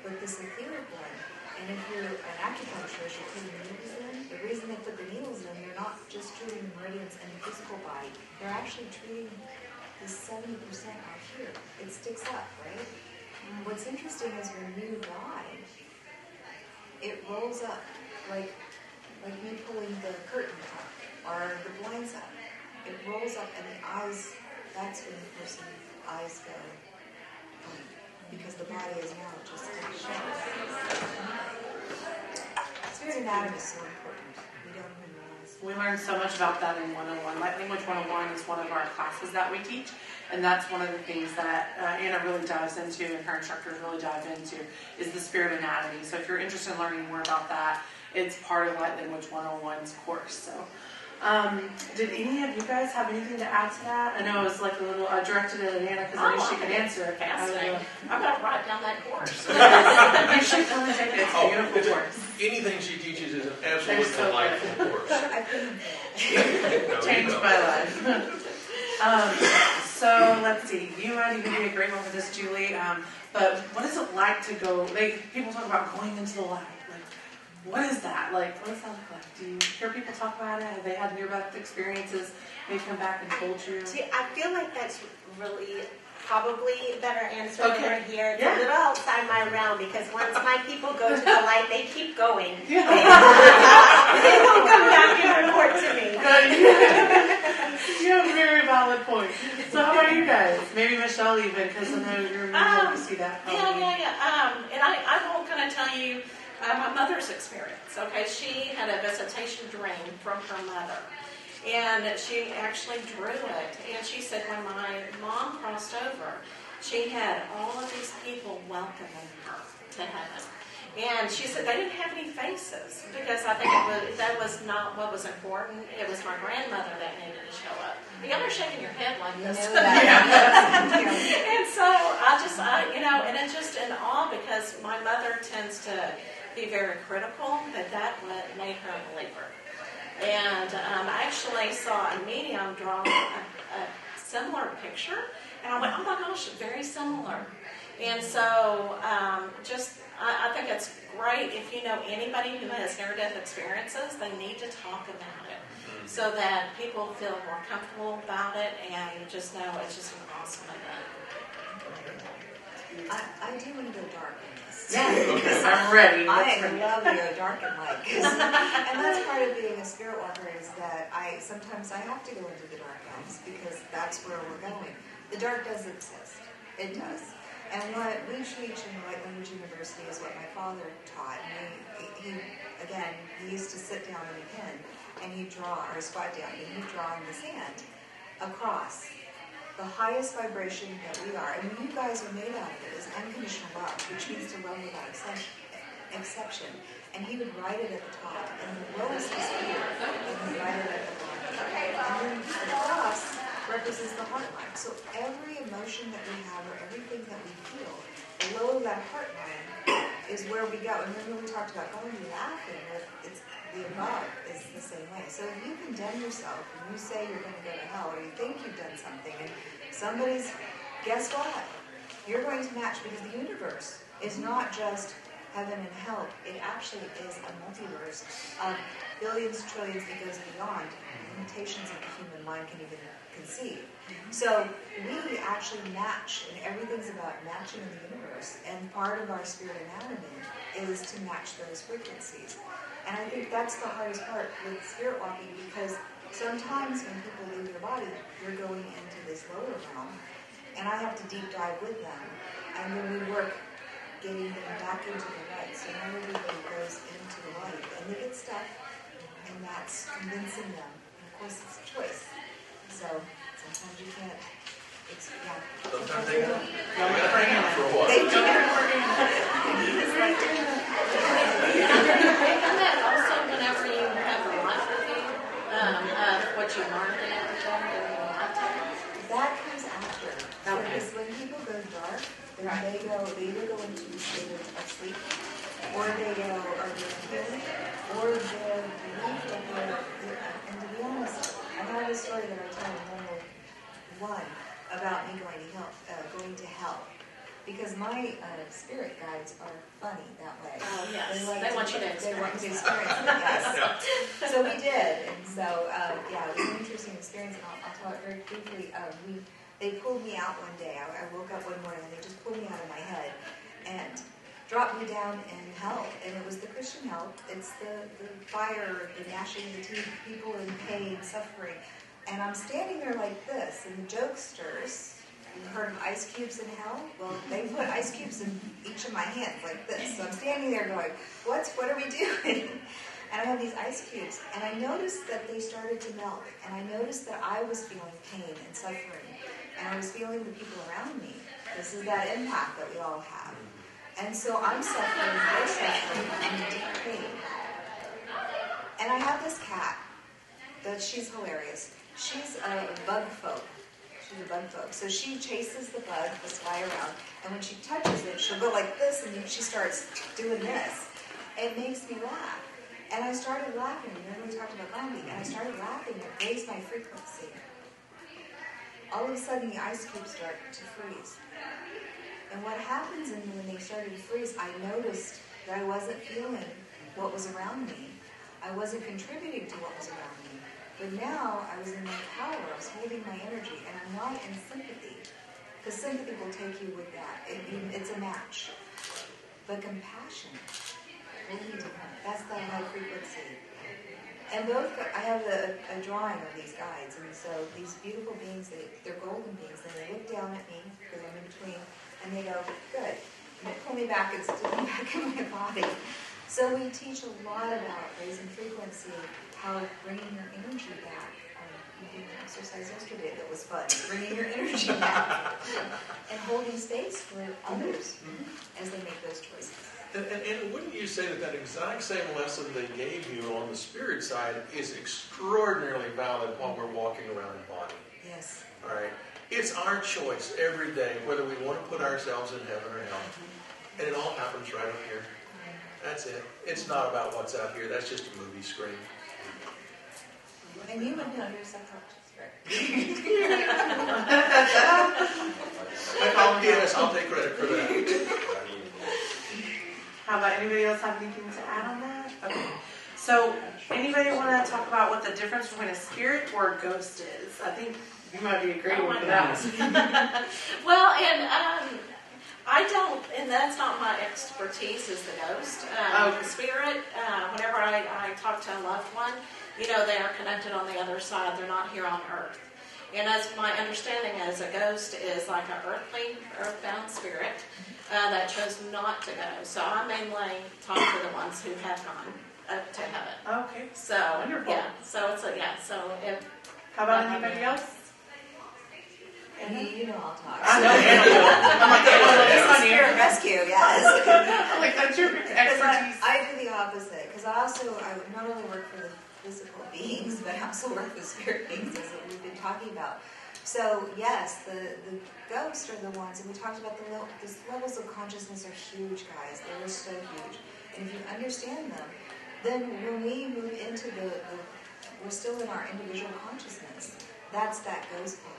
But this etheric one, and if you're an acupuncturist, you're putting needles in. The reason they put the needles in, they're not just treating the meridians in the physical body. They're actually treating the 70% out here. It sticks up, right? What's interesting is when you die, it rolls up like me pulling the curtain up or the blinds up. It rolls up, and the eyes, that's when the person's eyes go, because the body is now just spirit anatomy is so important. We don't even realize. We learned so much about that in 101. Light Language 101 is one of our classes that we teach, and that's one of the things that Anna really dives into, and her instructors really dive into, is the spirit anatomy. So if you're interested in learning more about that, it's part of Light Language 101's course. So Did any of you guys have anything to add to that? I know it was like a little directed at Anna because I knew she could answer it. Fascinating. I'm going to write down that course. You should come and take it. It's a beautiful course. Anything she teaches is an absolute delightful course. I couldn't. No, Changed you my don't. life. So let's see. You can be a great one for this, Julie. But what is it like to go? Like people talk about going into the light. Like, what is that? Like, what does that look like? Do you hear people talk about it? Have they had near-death experiences? They come back and told you. See, I feel like that's really probably a better answer over here. It's Yeah. a little outside my realm because once my people go to the light, they keep going. Yeah. They don't come back and report to me. You have a very valid point. So how about you guys? Maybe Michelle even, because I know you're able to see that. Yeah. And I'm all going to tell you my mother's experience. Okay, she had a visitation dream from her mother. And she actually drew it. And she said when my mom crossed over, she had all of these people welcoming her to heaven. And she said they didn't have any faces because I think that was not what was important. It was my grandmother that needed to show up. Y'all are shaking your head like this. And so and it's just in awe because my mother tends to be very critical, but that made her a believer. And I actually saw a medium draw a similar picture, and I went, oh my gosh, very similar. And so I think it's great if you know anybody who has near-death experiences, they need to talk about it so that people feel more comfortable about it and just know it's just an awesome event. I do want to go dark in this. Yeah, I'm ready. I love to go dark and light. And that's part of being a spirit walker is that sometimes I have to go into the dark realms because that's where we're going. The dark does exist. It does. And what we teach in Light Language University is what my father taught. And he used to sit down in a pen and he'd draw, or squat down, and he'd draw in the sand across the highest vibration that we are. And what you guys are made out of it is unconditional love, which means to love without exception. And he would write it at the top, and the lowest is fear, and he'd write it at the bottom. And then the cross represents the heart line. So every emotion that we have or everything that we feel, below that heart line is where we go. And remember we talked about going to laughing with the above is the same way. So if you condemn yourself and you say you're going to go to hell or you think you've done something and guess what? You're going to match because the universe is not just heaven and hell. It actually is a multiverse of billions, trillions, it goes beyond limitations that the human mind can even conceive. So we actually match, and everything's about matching in the universe, and part of our spirit anatomy is to match those frequencies. And I think that's the hardest part with spirit walking because sometimes when people leave their body, you're going into this lower realm, and I have to deep dive with them, and then we work getting them back into the light. So not everybody goes into the light, and they get stuck, and that's convincing them. And of course, it's a choice. So sometimes you can't. Sometimes they don't. For a while. They do. And that also, whenever you have the life review of what you learned and everything during the lifetime. That comes after. Because when people go dark, then they either go into the state of sleep, or they go, or they're healing, or they're relieved, and to be honest, I have a story that I tell in Level 1 about me going to hell. Because my spirit guides are funny that way. Oh, yes. They want you to experience it. Yes. Yeah. So we did. And so, it was an interesting experience. And I'll tell it very briefly. They pulled me out one day. I woke up one morning and they just pulled me out of my head and dropped me down in hell. And it was the Christian hell. It's the fire, the gnashing of the teeth, people in pain, suffering. And I'm standing there like this. And the jokesters, you've heard of ice cubes in hell? Well, they put ice cubes in each of my hands like this. So I'm standing there going, what are we doing? And I have these ice cubes. And I noticed that they started to melt. And I noticed that I was feeling pain and suffering. And I was feeling the people around me. This is that impact that we all have. And so I'm suffering, they're suffering, I'm in deep pain. And I have this cat. that she's hilarious. She's a bug folk. She's a bug folk. So she chases the bug, this guy around, and when she touches it, she'll go like this, and then she starts doing this. It makes me laugh. And I started laughing. Remember we talked about laughing? And I started laughing. It raised my frequency. All of a sudden, the ice cubes start to freeze. And what happens when they started to freeze, I noticed that I wasn't feeling what was around me. I wasn't contributing to what was around me. But now I was in my power. I was holding my energy. And I'm not in sympathy. Because sympathy will take you with that. It's a match. But compassion will be different. That's that high frequency. And I have a drawing of these guides, and so these beautiful beings, they're golden beings, and they look down at me, because I'm in between, and they go, good. And they pull me back and stick me back in my body. So we teach a lot about raising frequency, how bringing your energy back. We did an exercise yesterday that was fun, bringing your energy back, and holding space for others as they make those choices. And wouldn't you say that exact same lesson they gave you on the spirit side is extraordinarily valid while we're walking around the body? Yes. All right? It's our choice every day whether we want to put ourselves in heaven or hell. And it all happens right up here. That's it. It's not about what's out here. That's just a movie screen. And you would know your subconscious, right? Yes, I'll take credit for that. How about anybody else have anything to add on that? Okay. So, anybody want to talk about what the difference between a spirit or a ghost is? I think you might be a great one for that. Well, and I don't, and that's not my expertise, is the ghost. The spirit, whenever I talk to a loved one, they are connected on the other side. They're not here on earth. And as my understanding is, a ghost is like an earthbound spirit that chose not to go. So I mainly talk to the ones who have gone up to heaven. Okay. So wonderful. Yeah. So it's so if. How about anybody else? You know I'll talk. I know animal. I'm like, It's on spirit rescue, yes. I'm like, that's your expertise. I do the opposite, because I not only work for the physical beings, but I also work with spirit beings, as we've been talking about. So yes, the ghosts are the ones, and we talked about the levels of consciousness are huge, guys. They are so huge. And if you understand them, then when we move into we're still in our individual consciousness. That's that ghost part.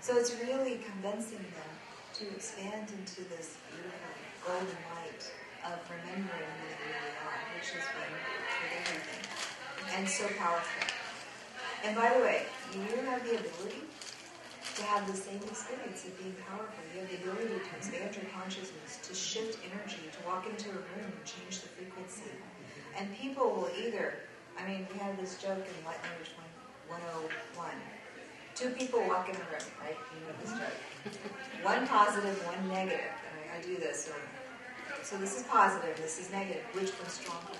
So it's really convincing them to expand into this beautiful golden light of remembering who they really are, which is with everything. And so powerful. And by the way, you have the ability to have the same experience of being powerful. You have the ability to expand your consciousness, to shift energy, to walk into a room and change the frequency. And people will we had this joke in Light Language 101. Two people walk in a room, right? You know this joke. One positive, one negative. And I do this. So this is positive, this is negative. Which one's stronger?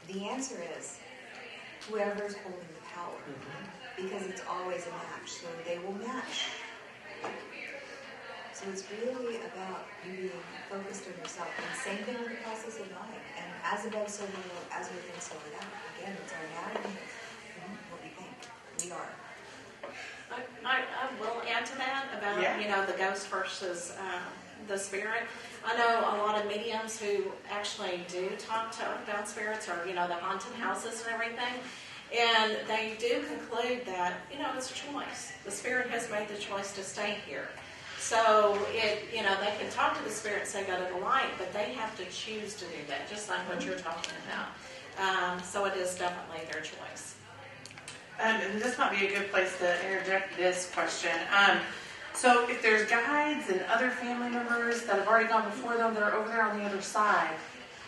The answer is whoever's holding the power. Because it's always a match. So they will match. So it's really about you being focused on yourself. And same thing with the process of life. And as above, so below, as within, so without. Again, it's our anatomy of what we think. We are. I will add to that about, the ghost versus the spirit. I know a lot of mediums who actually do talk to earthbound spirits or, the haunted houses and everything. And they do conclude that, it's a choice. The spirit has made the choice to stay here. So, they can talk to the spirit and say, go to the light, but they have to choose to do that, just like what you're talking about. So it is definitely their choice. And this might be a good place to interject this question. So if there's guides and other family members that have already gone before them that are over there on the other side,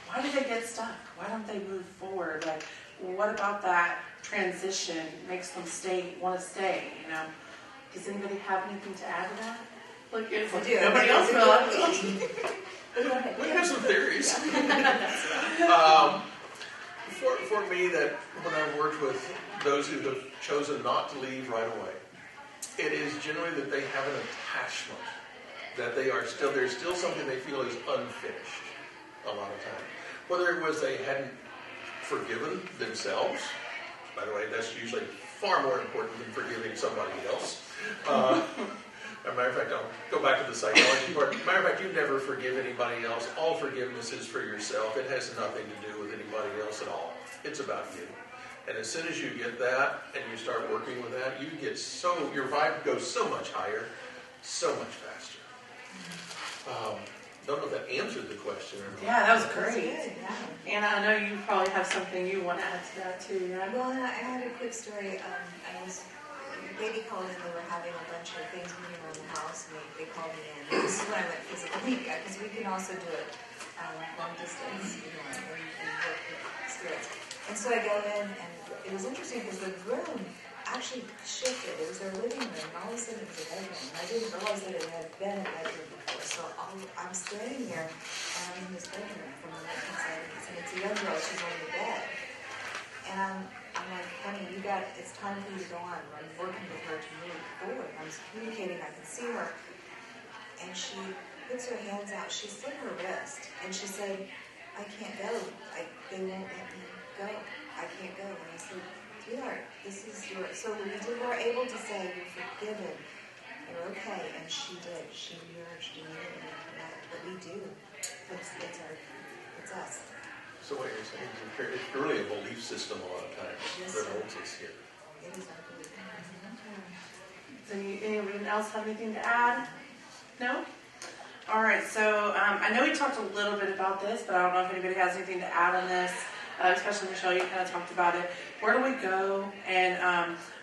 why do they get stuck? Why don't they move forward? Like, what about that transition makes them want to stay? Does anybody have anything to add to that? Like, if nobody else will. We have some theories. For me, that when I've worked with those who have chosen not to leave right away, it is generally that they have an attachment, that there's still something they feel is unfinished a lot of time. Whether it was they hadn't forgiven themselves, by the way. That's usually far more important than forgiving somebody else. As a matter of fact, I'll go back to the psychology part. As a matter of fact, you never forgive anybody else. All forgiveness is for yourself. It has nothing to do with anybody else at all. It's about you. And as soon as you get that and you start working with that, you get your vibe goes so much higher, so much faster. Don't know if that answered the question or not. Yeah, that was great. Good, yeah. Anna, I know you probably have something you want to add to that too, yeah? Well, I had a quick story. Baby called in, they were having a bunch of things moving around the house, and they called me in. And this is when I went physically, because we can also do it long distance, when we work with spirits. And so I go in, and it was interesting because the room actually shifted. It was their living room, and all of a sudden it was a bedroom. And I didn't realize that it had been a bedroom before. So I'm standing there, and I'm in this bedroom from the 1970s, and it's a young girl, she's on the bed. And I'm like, honey, it's time for you to go on. I'm working with her to move forward. I'm communicating, I can see her. And she puts her hands out, she slit her wrist, and she said, I can't go. They won't let me go. I can't go. And I said, sweetheart, this is your... So we were able to say, you're forgiven, you're okay. And she did. She emerged immediately from that. But we do. It's us. So what you're saying is it's really a belief system a lot of times that holds us here. It is our belief. Does anyone else have anything to add? No? All right, so I know we talked a little bit about this, but I don't know if anybody has anything to add on this, especially Michelle, you kind of talked about it. Where do we go, and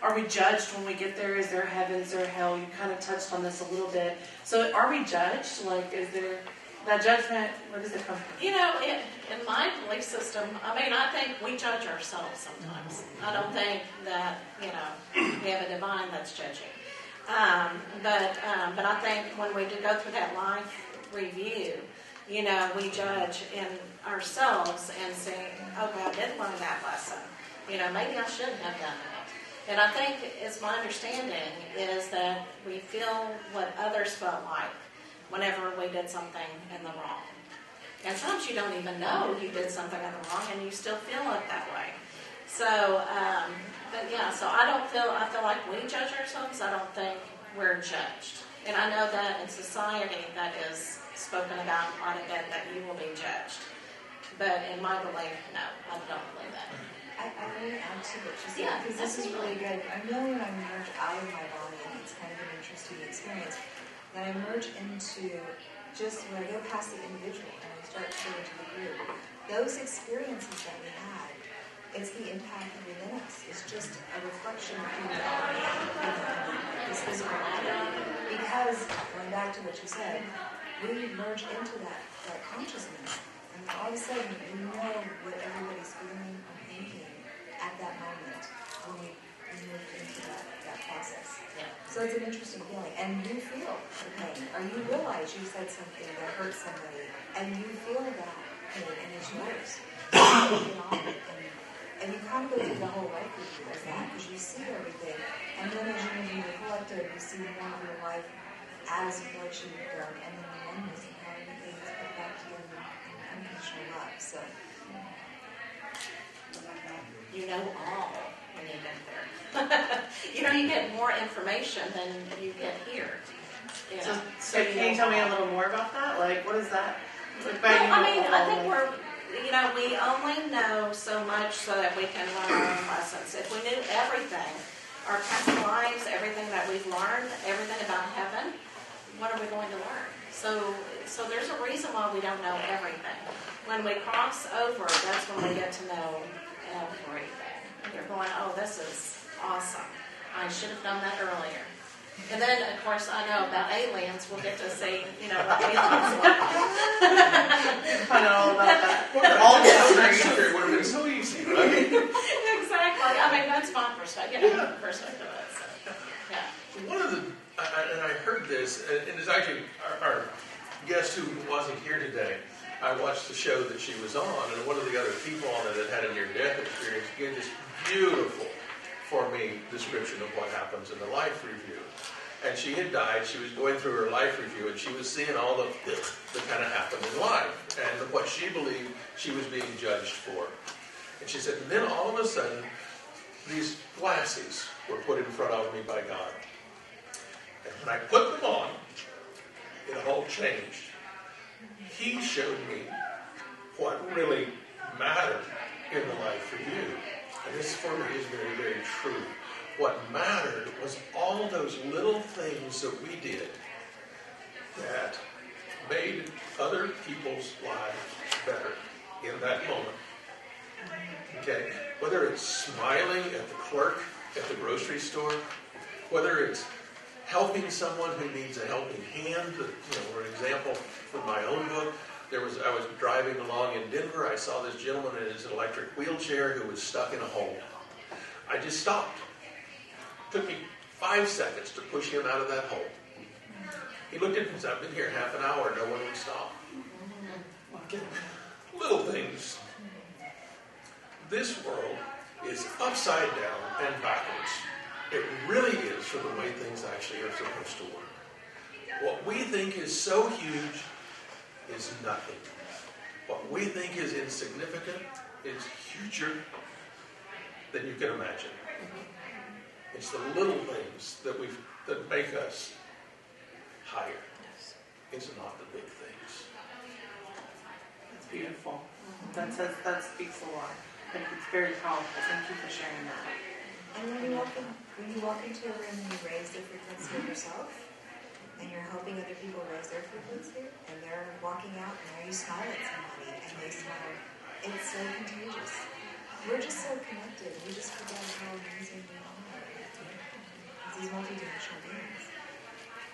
are we judged when we get there? Is there heaven, is there hell? You kind of touched on this a little bit. So are we judged? Like, is there that judgment, where does it come from? You know, in my belief system, I think we judge ourselves sometimes. I don't think that, we have a divine that's judging. But I think when we do go through that life review, we judge in ourselves and say, okay, I did learn that lesson. Maybe I shouldn't have done it. And I think, it's my understanding, is that we feel what others felt like whenever we did something in the wrong. And sometimes you don't even know you did something in the wrong and you still feel it that way. So, so I feel like we judge ourselves. I don't think we're judged. And I know that in society that is spoken about quite a bit, that you will be judged. But in my belief, no, I don't believe that. I want to add to what you said, because this is really good. I know when I merge out of my body, and it's kind of an interesting experience, that I merge into just when I go past the individual and I start to go into the group. Those experiences that we had, it's the impact within us. It's just a reflection of who we are in this physical body. Because, going back to what you said, we merge into that consciousness. And all of a sudden, we know what everybody's feeling or thinking at that moment when we move into that process. Yeah. So it's an interesting feeling. And you feel the pain. Or you realize you said something that hurt somebody. And you feel that pain, and it's yours. And you kind of go through the whole life with you as that, because you see everything. And then as you move into the collective, you see more of your life as what you've done. And then the oneness and how everything is put back together in unconditional love. So, You know all when you get there. You get more information than you get here. So can you tell me a little more about that? Like, what is that? Like, I think we only know so much so that we can learn our own lessons. If we knew everything, our past lives, everything that we've learned, everything about heaven, what are we going to learn? So there's a reason why we don't know everything. When we cross over, that's when we get to know everything. You're going, oh, this is awesome. I should have done that earlier. And then, of course, I know about aliens. We'll get to see, what aliens look like. I know all about that. All the would have been so easy, right? Exactly. That's my perspective. So, yeah. One of the, and I heard this, and it's actually our guest who wasn't here today. I watched the show that she was on, and one of the other people on it that had a near-death experience gave this beautiful, for me, description of what happens in the life review. And she had died, she was going through her life review, and she was seeing all the that kind of happened in life, and what she believed she was being judged for. And she said, and then all of a sudden, these glasses were put in front of me by God. And when I put them on, it all changed. He showed me what really mattered in the life for you. And this for me is very, very true. What mattered was all those little things that we did that made other people's lives better in that moment. Okay? Whether it's smiling at the clerk at the grocery store, whether it's helping someone who needs a helping hand. For an example, from my own book, I was driving along in Denver. I saw this gentleman in his electric wheelchair who was stuck in a hole. I just stopped. It took me 5 seconds to push him out of that hole. He looked at me and said, "I've been here half an hour. No one would stop." Little things. This world is upside down and backwards. It really is for the way things actually are supposed to work. What we think is so huge is nothing. What we think is insignificant is huger than you can imagine. It's the little things that make us higher. It's not the big things. That's beautiful. That speaks a lot. I think it's very powerful. Thank you for sharing that. And when you walk into a room and you raise the frequency of yourself, and you're helping other people raise their frequency, and they're walking out, and there you smile at somebody, and they smile. It's so contagious. We're just so connected. We just forget how amazing we are. It's these multidimensional beings.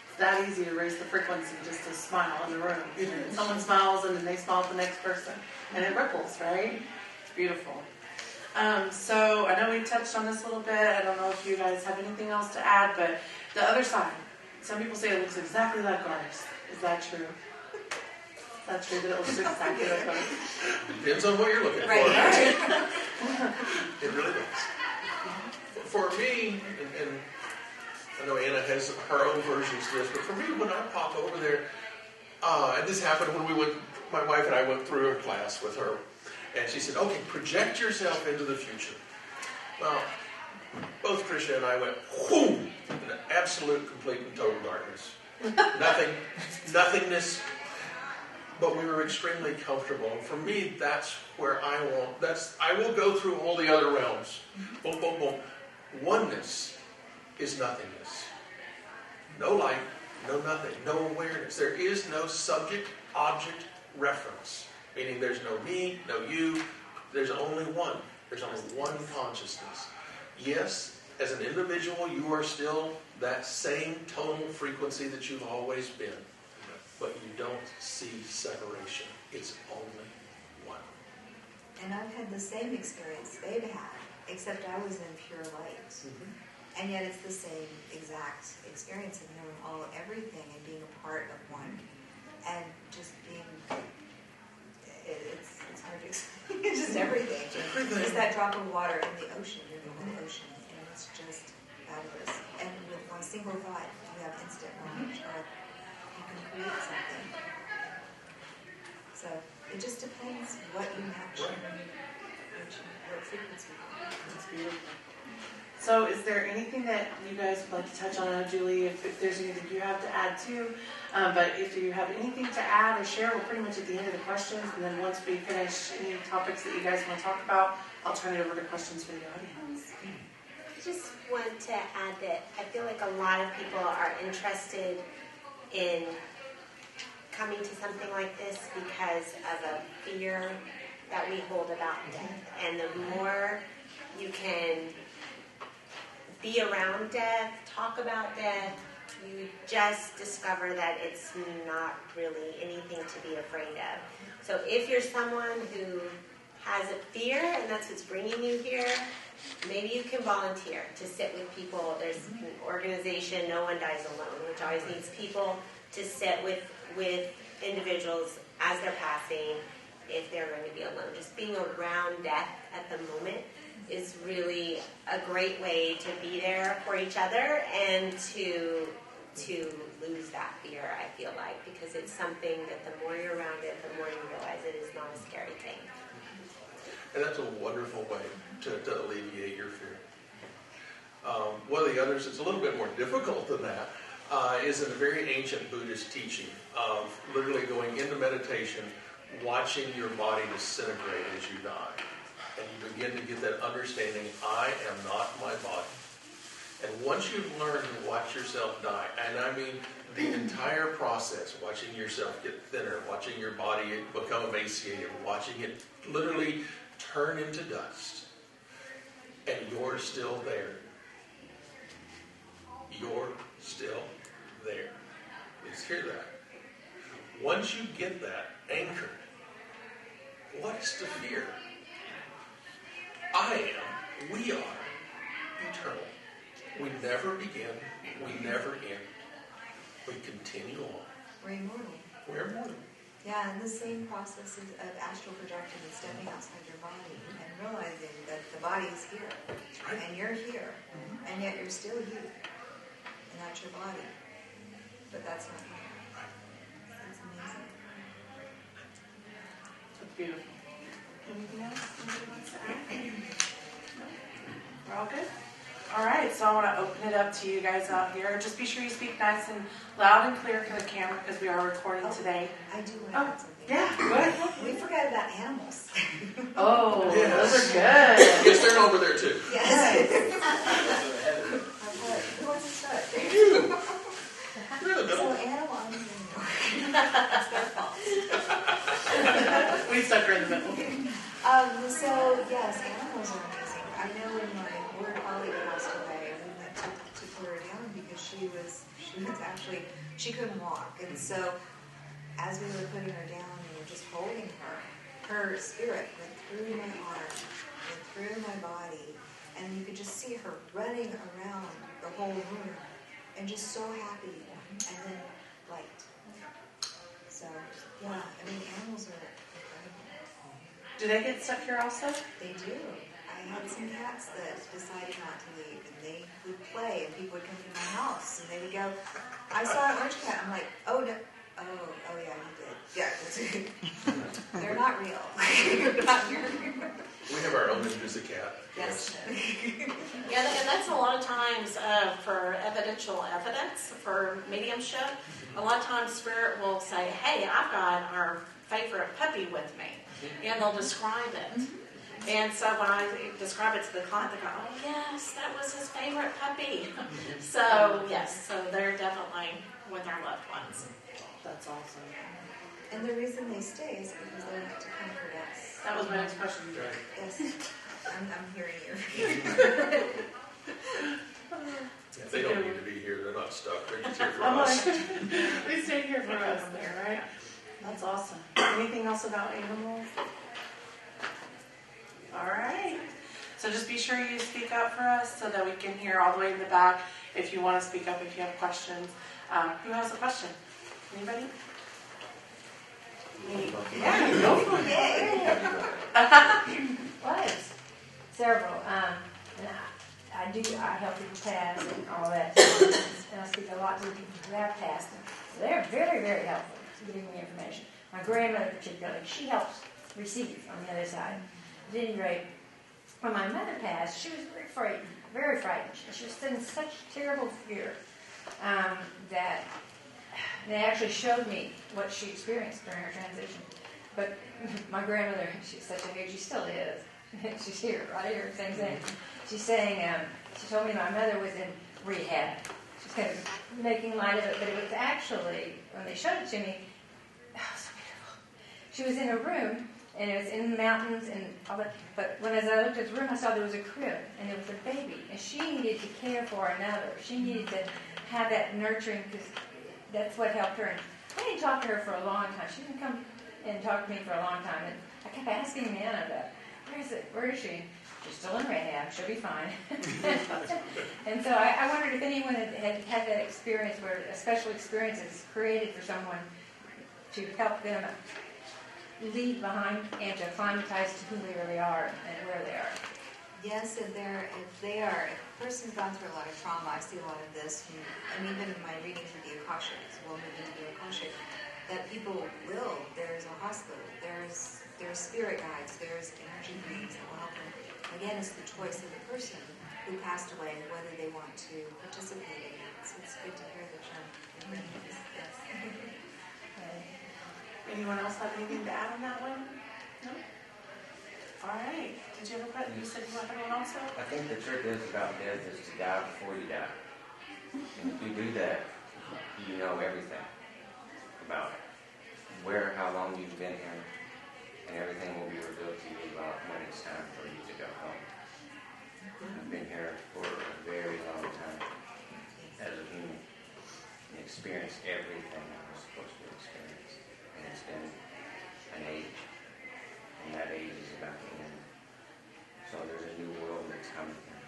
It's that easy to raise the frequency, just to smile in the room. Someone smiles, and then they smile at the next person. And it ripples, right? It's beautiful. So I know we touched on this a little bit. I don't know if you guys have anything else to add, but the other side. Some people say it looks exactly like ours. Is that true? Is that true that it looks exactly like ours? Depends on what you're looking for. It really does. For me, and I know Anna has her own versions of this, but for me, when I pop over there, and this happened when my wife and I went through a class with her. And she said, "Okay, project yourself into the future." Well, both Tricia and I went, whoom, into absolute, complete, and total darkness. Nothingness. But we were extremely comfortable. And for me, that's where I will go through all the other realms. Boom, boom, boom. Oneness is nothingness. No light, no nothing, no awareness. There is no subject, object, reference. Meaning there's no me, no you, there's only one. There's only one consciousness. Yes, as an individual, you are still that same tonal frequency that you've always been. But you don't see separation. It's only one. And I've had the same experience they've had, except I was in pure light. And yet it's the same exact experience of knowing everything and being a part of one. And just being... It's hard to explain. It's just everything. It's that drop of water in the ocean, in the whole ocean, and it's just fabulous. And with one single thought, you have instant knowledge, or you can create something. So it just depends what you actually, what frequency. That's beautiful. So is there anything that you guys would like to touch on, Julie, if there's anything you have to add too? But if you have anything to add or share, we're pretty much at the end of the questions. And then once we finish any topics that you guys want to talk about, I'll turn it over to questions for the audience. I just want to add that I feel like a lot of people are interested in coming to something like this because of a fear that we hold about death. And the more you can be around death, talk about death, you just discover that it's not really anything to be afraid of. So if you're someone who has a fear and that's what's bringing you here, maybe you can volunteer to sit with people. There's an organization, No One Dies Alone, which always needs people to sit with individuals as they're passing if they're going to be alone. Just being around death at the moment is really a great way to be there for each other and to lose that fear, I feel like, because it's something that the more you're around it, the more you realize it is not a scary thing. And that's a wonderful way to alleviate your fear. One of the others that's a little bit more difficult than that is in a very ancient Buddhist teaching of literally going into meditation, watching your body disintegrate as you die. And you begin to get that understanding, I am not my body. And once you've learned to watch yourself die, and I mean the entire process, watching yourself get thinner, watching your body become emaciated, watching it literally turn into dust, and you're still there. You're still there. Please hear that. Once you get that anchored, what is to fear? I am, we are eternal. We never begin, we never end. We continue on. We're immortal. We're immortal. Yeah, and the same process of astral projection and stepping outside your body and realizing that the body is here, Right. and you're here, and yet you're still you, and that's your body. But that's not you. That's amazing. That's beautiful. Anything else anybody wants to add? No? We're all good? All right, so I want to open it up to you guys out here. Just be sure you speak nice and loud and clear to the camera because we are recording today. I do want to add something. Yeah, go ahead. We forgot about animals. Oh, Yes. those are good. Yes, they're over there too. Yes. Who wants to start? You're in the So middle. animal, I don't even know. It's their fault. We stuck her in the middle. So yes, animals are amazing. I know when my board colleague passed away, we went to put her down because she was actually, she couldn't walk. And so as we were putting her down and we were just holding her, her spirit went through my arm, went through my body, and you could just see her running around the whole room and just so happy, and then light. So yeah, I mean animals are incredible. Do they get stuck here also? They do. I had some cats that decided not to leave, and they would play, and people would come to my house, and they would go, I saw an orange cat. I'm like, oh, no. Oh, yeah, you did. Yeah, that's it. They're not real. They're not here. We have our own Medusa cat. Yes. Yeah, and that's a lot of times for evidential evidence, for mediumship. A lot of times spirit will say, hey, I've got our favorite puppy with me. And they'll describe it. And so when I describe it to the client, they go, oh, yes, that was his favorite puppy. So, yes, so they're definitely with our loved ones. That's awesome. And the reason they stay is because they like to comfort us. That was my next question. Yes. I'm hearing you. Yeah, they don't need to be here. They're not stuck. They're just here for I'm us. like, they stayed here for us there, right? That's awesome. Anything else about animals? All right. So just be sure you speak up for us so that we can hear all the way in the back if you want to speak up if you have questions. Who has a question? Anybody? Yeah, go for it. Was several. And I help people pass and all that. And I speak a lot to the people who have passed. And they're very, very helpful to giving me information. My grandmother particularly, she helps receive on the other side. At any rate, when my mother passed, she was very frightened, very frightened. She was in such terrible fear that they actually showed me what she experienced during her transition. But my grandmother, she's such a she still is. She's here, right here, same thing. She's saying, she told me my mother was in rehab. She's kind of making light of it, but it was actually, when they showed it to me, oh, so beautiful. She was in a room, and it was in the mountains and all that. But as I looked at the room, I saw there was a crib, and it was a baby. And she needed to care for another. She needed to have that nurturing, because that's what helped her. And I didn't talk to her for a long time. She didn't come and talk to me for a long time. And I kept asking Nana about, where is she? She's still in rehab. She'll be fine. And so I wondered if anyone had that experience where a special experience is created for someone to help them leave behind and to acclimatize to who they really are and where they are. Yes, and if a person's gone through a lot of trauma, I see a lot of this, and even in my readings with the Akashic, we'll move into the Akashic, that people there's a hospital, there's spirit guides, there's energy beings that will help them again, it's the choice of the person who passed away, whether they want to participate in it. So it's good to hear that you're in this. Yes. Anyone else have anything to add on that one? No? All right. Did you have a question? You said you wanted one also? I think the trick is about death is to die before you die. And if you do that, you know everything about it. Where, how long you've been here, and everything will be revealed to you about when it's time for you to go home. I've been here for a very long time as a human and experienced everything I was supposed to experience. And it's been an age, and that age is about to end. So there's a new world that's coming here.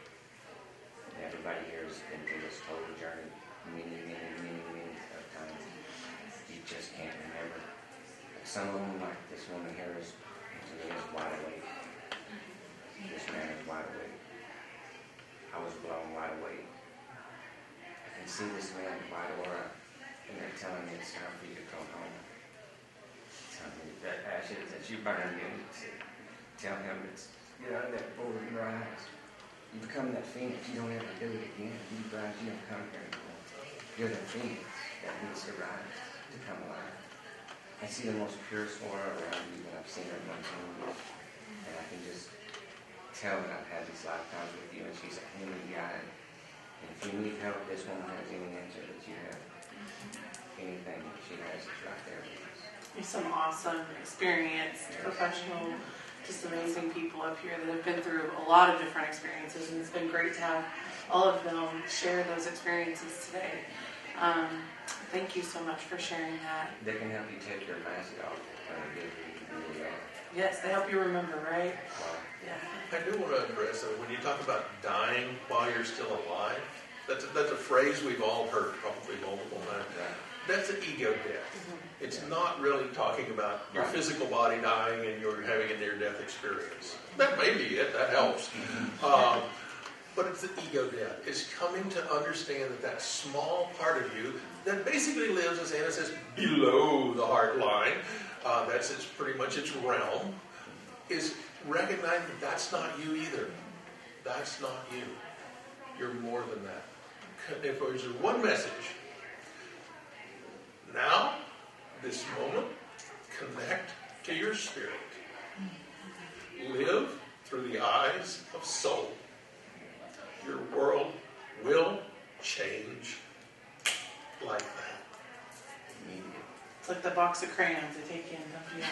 And everybody here has been through this total journey many of times. You just can't remember. Some of them, like this woman here, is wide awake. This man is wide awake. I was blown wide awake. I can see this man wide aura, and they're telling me it's time for you to come home. Telling me that ashes that you burned in, tell him it's get out of that board and rise. You become that phoenix. You don't ever do it again. You rise. You don't come here anymore. You're the phoenix that needs to rise to come alive. I see the most purest aura around you that I've seen her in my dreams. And I can just tell that I've had these lifetimes with you, and she's a human guide. And if you need help, this woman has any answer that you have. Anything that she has is right there with us. There's some awesome, experienced, professional, just amazing people up here that have been through a lot of different experiences, and it's been great to have all of them share those experiences today. Thank you so much for sharing that. They can help you take your mask off and give you who you are. Yes, they help you remember, right? Yeah. I do want to address that when you talk about dying while you're still alive, that's a phrase we've all heard probably multiple times. That's an ego death. It's not really talking about your physical body dying and you're having a near-death experience. That may be it. That helps. But it's the ego death. It's coming to understand that small part of you that basically lives, as Anna says, below the heart line, that's pretty much its realm, is recognizing that that's not you either. That's not you. You're more than that. If there's one message, now, this moment, connect to your spirit. Live through the eyes of soul. Your world will change like that. It's like the box of crayons they take in, don't you?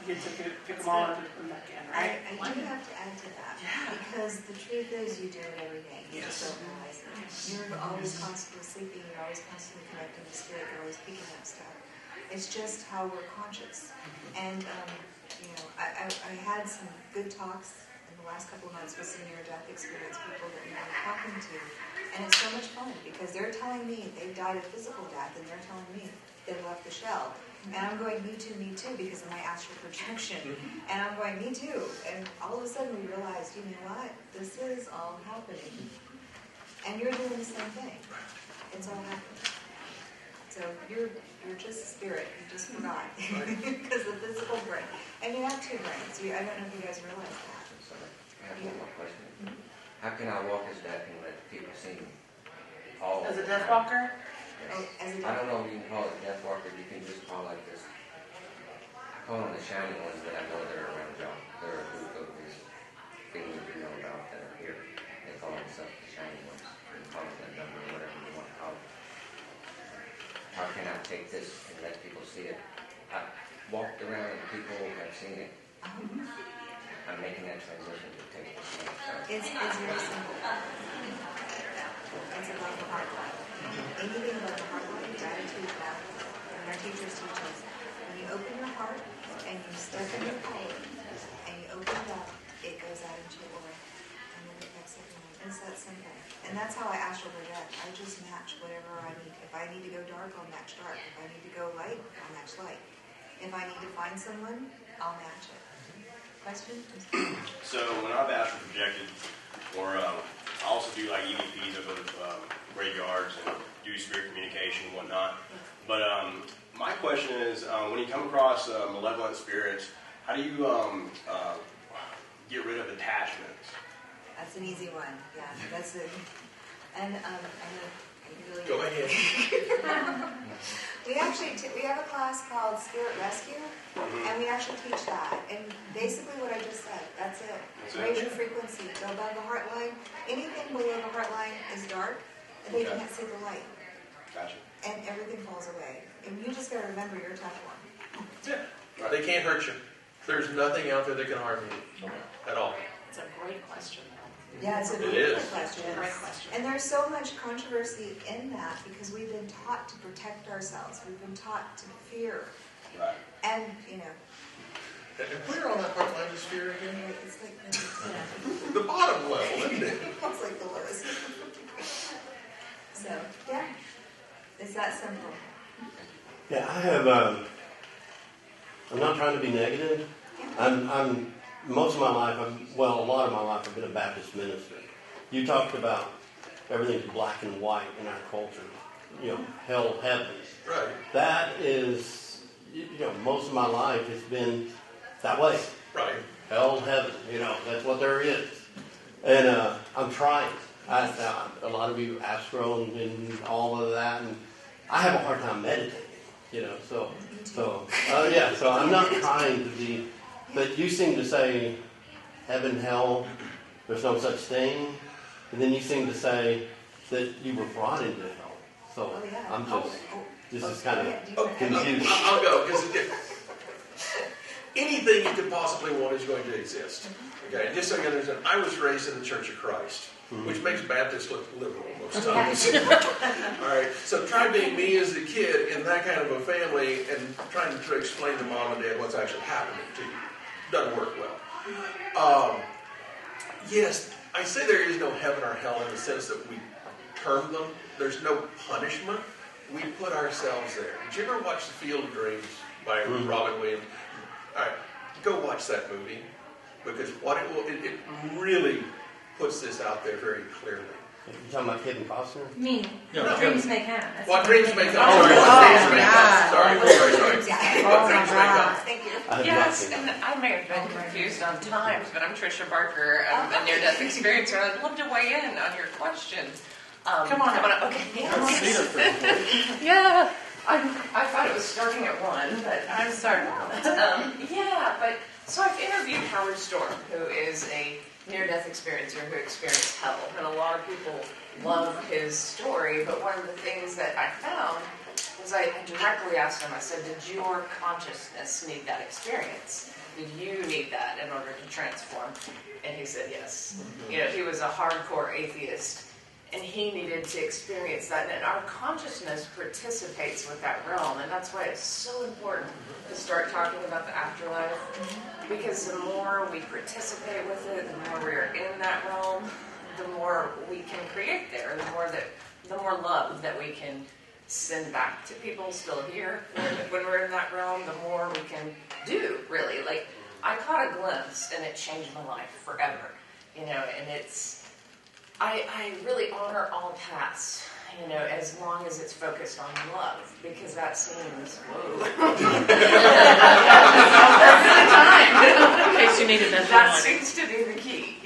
You get to pick them all up and put them back in, right? I do have to add to that. Yeah. Because the truth is you do it every day. You Yes. just don't realize it. You're always constantly sleeping. You're always constantly connecting to spirit. You're always picking up stuff. It's just how we're conscious. And, I had some good talks in the last couple of months with some near-death experience people that we were talking to. And it's so much fun because they're telling me they've died a physical death and they're telling me they left the shell. And I'm going, me too, because of my astral projection. And I'm going, me too. And all of a sudden we realized, you know what? This is all happening. And you're doing the same thing. It's all happening. So you're just spirit. You just forgot. Because the physical brain. And you have two brains. I don't know if you guys realize that. I'm sorry. I have one more question. How can I walk as death and let people see me? All As a death walker? Oh, as a I don't know if you can call it death walker. You can just call it this. I call them the shiny ones that I know that are around y'all. They're a group of these things you know about that are here. They call themselves the shiny ones. You can call it that number, whatever you want to call it. How can I take this and let people see it? I walked around and people have seen it. I'm making that transition to take this next time. It's very simple. It's about the heart line. Anything about the heart line, gratitude, that, and our teachers teach us. When you open your heart and you step in your power and you open it up, it goes out into your aura and then it affects everyone. It's that simple. And that's how I astral project. I just match whatever I need. If I need to go dark, I'll match dark. If I need to go light, I'll match light. If I need to find someone, I'll match it. Question? So when I've astral projected, or I also do like EVPs up at graveyards and do spirit communication and whatnot. But my question is, when you come across malevolent spirits, how do you get rid of attachments. That's an easy one. Yeah, that's it. And Go ahead. we have a class called Spirit Rescue, and we actually teach that. And basically what I just said, that's it. Raise your frequency, go above the heart line. Anything below the heart line is dark, and they can't see the light. Gotcha. And everything falls away. And you just got to remember you're a tough one. Yeah. They can't hurt you. There's nothing out there that can harm you at all. It's a great question. Yeah, it's a It really is. good question. Great question. And there's so much controversy in that because we've been taught to protect ourselves. We've been taught to fear. Right. And, And where on that heart line is fear again? it's like The bottom level, isn't it? it's like the lowest. So, yeah. It's that simple. Yeah, I have. I'm not trying to be negative. I'm most of my life. A lot of my life, I've been a Baptist minister. You talked about everything's black and white in our culture. Hell, heaven. Right. That is, most of my life it's been that way. Right. Hell, heaven. That's what there is. And I'm trying. A lot of you astro and all of that, and I have a hard time meditating. So I'm not trying to be, but you seem to say heaven, hell, there's no such thing, and then you seem to say that you were brought into hell. So I'm just, this is kind of confusing. I'll go, because anything you could possibly want is going to exist. Okay, and just so you understand, I was raised in the Church of Christ, which makes Baptists look liberal most times. All right, so try being me as a kid in that kind of a family and trying to explain to mom and dad what's actually happening to you. Doesn't work well. Yes, I say there is no heaven or hell in the sense that we term them. There's no punishment. We put ourselves there. Did you ever watch The Field of Dreams by Robin Williams? All right, go watch that movie, because it really puts this out there very clearly. You talking about Kevin Costner? Me. No. Dreams may come. That's What what dreams I'm may thinking. come. Sorry, what dreams may come. Sorry. What dreams may come. Thank you. I have Yes, not seen and it. I may have been confused on times, but I'm Tricia Barker. I'm a near-death experiencer. I'd love to weigh in on your question. Come on. Okay. Yeah, I thought it was starting at 1, but I'm sorry. so I've interviewed Howard Storm, who is a near-death experiencer who experienced hell, and a lot of people love his story. But one of the things that I found was I directly asked him. I said, "Did your consciousness need that experience? Did you need that in order to transform?" And he said, "Yes." He was a hardcore atheist. And he needed to experience that. And our consciousness participates with that realm. And that's why it's so important to start talking about the afterlife. Because the more we participate with it, the more we are in that realm, the more we can create there. The more love that we can send back to people still here. When we're in that realm, the more we can do, really. Like, I caught a glimpse and it changed my life forever. And it's... I really honor all paths, as long as it's focused on love, because that seems, whoa. In case you needed that. That seems to be the key,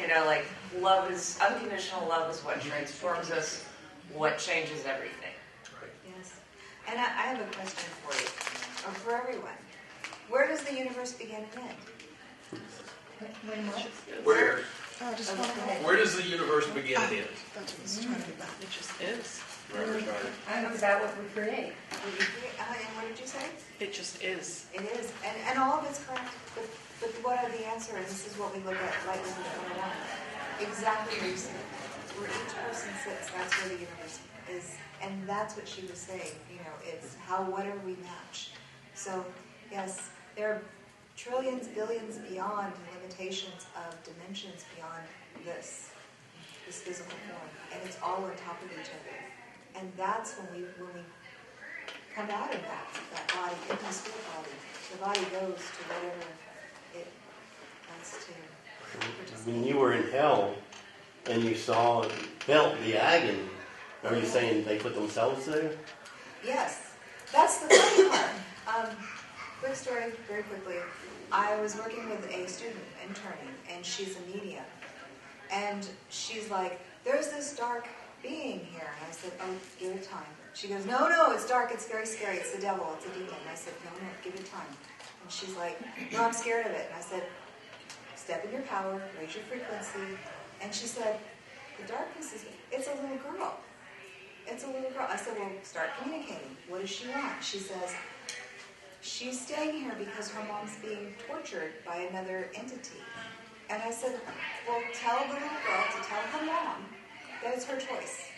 unconditional love is what transforms us, what changes everything. Yes. And I have a question for you, or for everyone. Where does the universe begin and end? When what? Where Where does the universe begin and end? That's what it's talking about. It just is. I think it's about what we create. and what did you say? It just is. It is. And all of it's correct. But what are the answer? And this is what we look at right with the 101. Exactly where you said. Where each person sits, that's where the universe is. And that's what she was saying. It's whatever we match. So, yes, there are trillions, billions beyond limitations of dimensions beyond this physical form, and it's all on top of each other. And that's when we come out of that body, in the spirit body, the body goes to whatever it wants to. When you were in hell and you felt the agony, are you saying they put themselves there? Yes, that's the funny part. quick story, very quickly. I was working with a student interning, and she's a medium. And she's like, there's this dark being here. And I said, oh, give it time. She goes, no, it's dark, it's very scary, it's the devil, it's a demon. And I said, no, give it time. And she's like, no, I'm scared of it. And I said, step in your power, raise your frequency. And she said, the darkness it's a little girl. It's a little girl. I said, well, start communicating. What does she want? She says, she's staying here because her mom's being tortured by another entity. And I said, well, tell the little girl to tell her mom that it's her choice.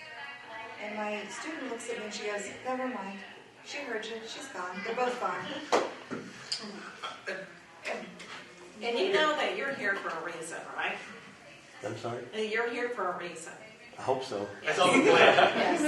And my student looks at me and she goes, never mind. She heard you. She's gone. They're both gone. And you know that you're here for a reason, right? I'm sorry? And you're here for a reason. I hope so. That's all the plan. Yes.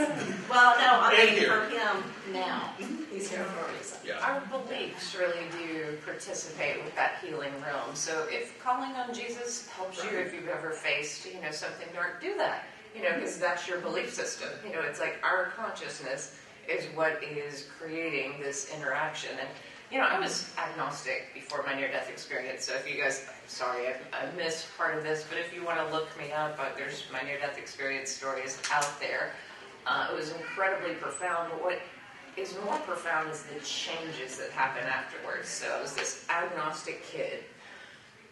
Well, no, I And mean here. for him now. He's here for a reason. Yeah. Our beliefs really do participate with that healing realm. So if calling on Jesus helps you, if you've ever faced, something dark, do that. Because that's your belief system. It's like our consciousness is what is creating this interaction. And, I was agnostic before my near-death experience. So if you guys, sorry, I missed part of this, but if you want to look me up, there's my near-death experience stories out there. It was incredibly profound, but what is more profound is the changes that happen afterwards. So I was this agnostic kid.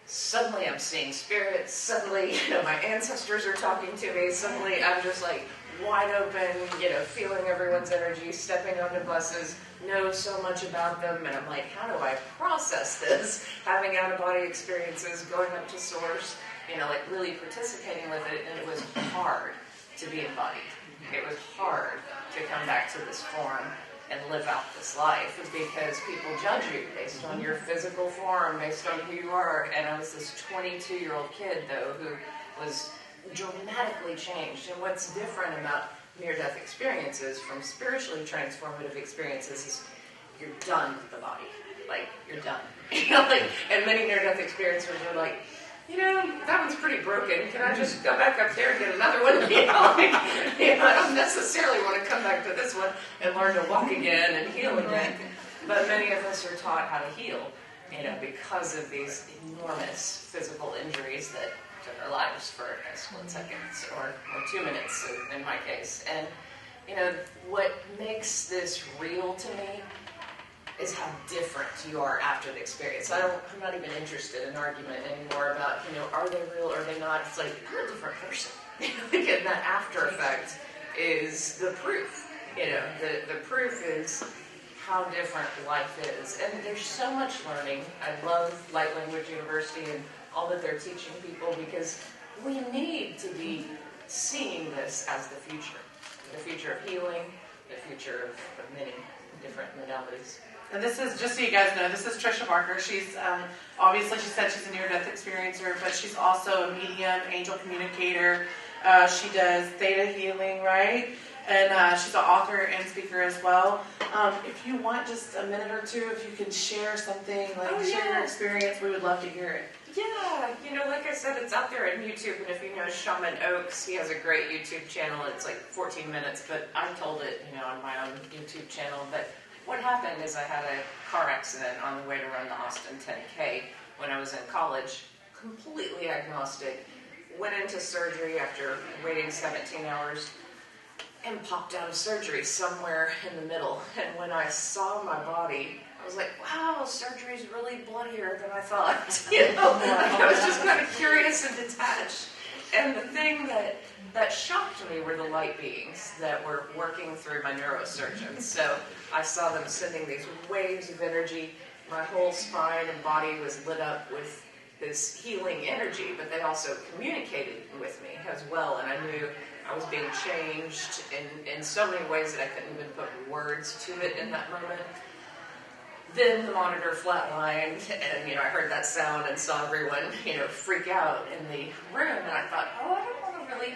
Suddenly I'm seeing spirits. Suddenly, my ancestors are talking to me. Suddenly I'm just like wide open, feeling everyone's energy, stepping onto buses, know so much about them. And I'm like, how do I process this? Having out-of-body experiences, going up to source, like really participating with it. And it was hard to be embodied. It was hard to come back to this form and live out this life because people judge you based on your physical form, based on who you are. And I was this 22-year-old kid, though, who was dramatically changed. And what's different about near-death experiences from spiritually transformative experiences is you're done with the body. Like, you're done. And many near-death experiencers are like, that one's pretty broken. Can I just go back up there and get another one? I don't necessarily want to come back to this one and learn to walk again and heal again. But many of us are taught how to heal, because of these enormous physical injuries that took our lives for a split second or 2 minutes in my case. And, what makes this real to me is how different you are after the experience. I'm not even interested in argument anymore about, are they real or are they not? It's like, you're a different person. And that after effect is the proof. The proof is how different life is. And there's so much learning. I love Light Language University and all that they're teaching people because we need to be seeing this as the future. The future of healing, the future of many different modalities. And this is, just so you guys know, this is Trisha Barker. She's, obviously she said she's a near-death experiencer, but she's also a medium, angel communicator. She does theta healing, right? And she's an author and speaker as well. If you want just a minute or two, if you can share something, share your experience, we would love to hear it. Yeah, like I said, it's out there on YouTube, and if you know Shaman Oaks, he has a great YouTube channel. It's like 14 minutes, but I told it, on my own YouTube channel. But what happened is I had a car accident on the way to run the Austin 10K when I was in college, completely agnostic, went into surgery after waiting 17 hours, and popped out of surgery somewhere in the middle. And when I saw my body, I was like, wow, surgery's really bloodier than I thought. I was just kind of curious and detached. And the thing that shocked me were the light beings that were working through my neurosurgeons. So I saw them sending these waves of energy. My whole spine and body was lit up with this healing energy, but they also communicated with me as well. And I knew I was being changed in so many ways that I couldn't even put words to it in that moment. Then the monitor flatlined, and I heard that sound and saw everyone, freak out in the room. And I thought, I don't want to really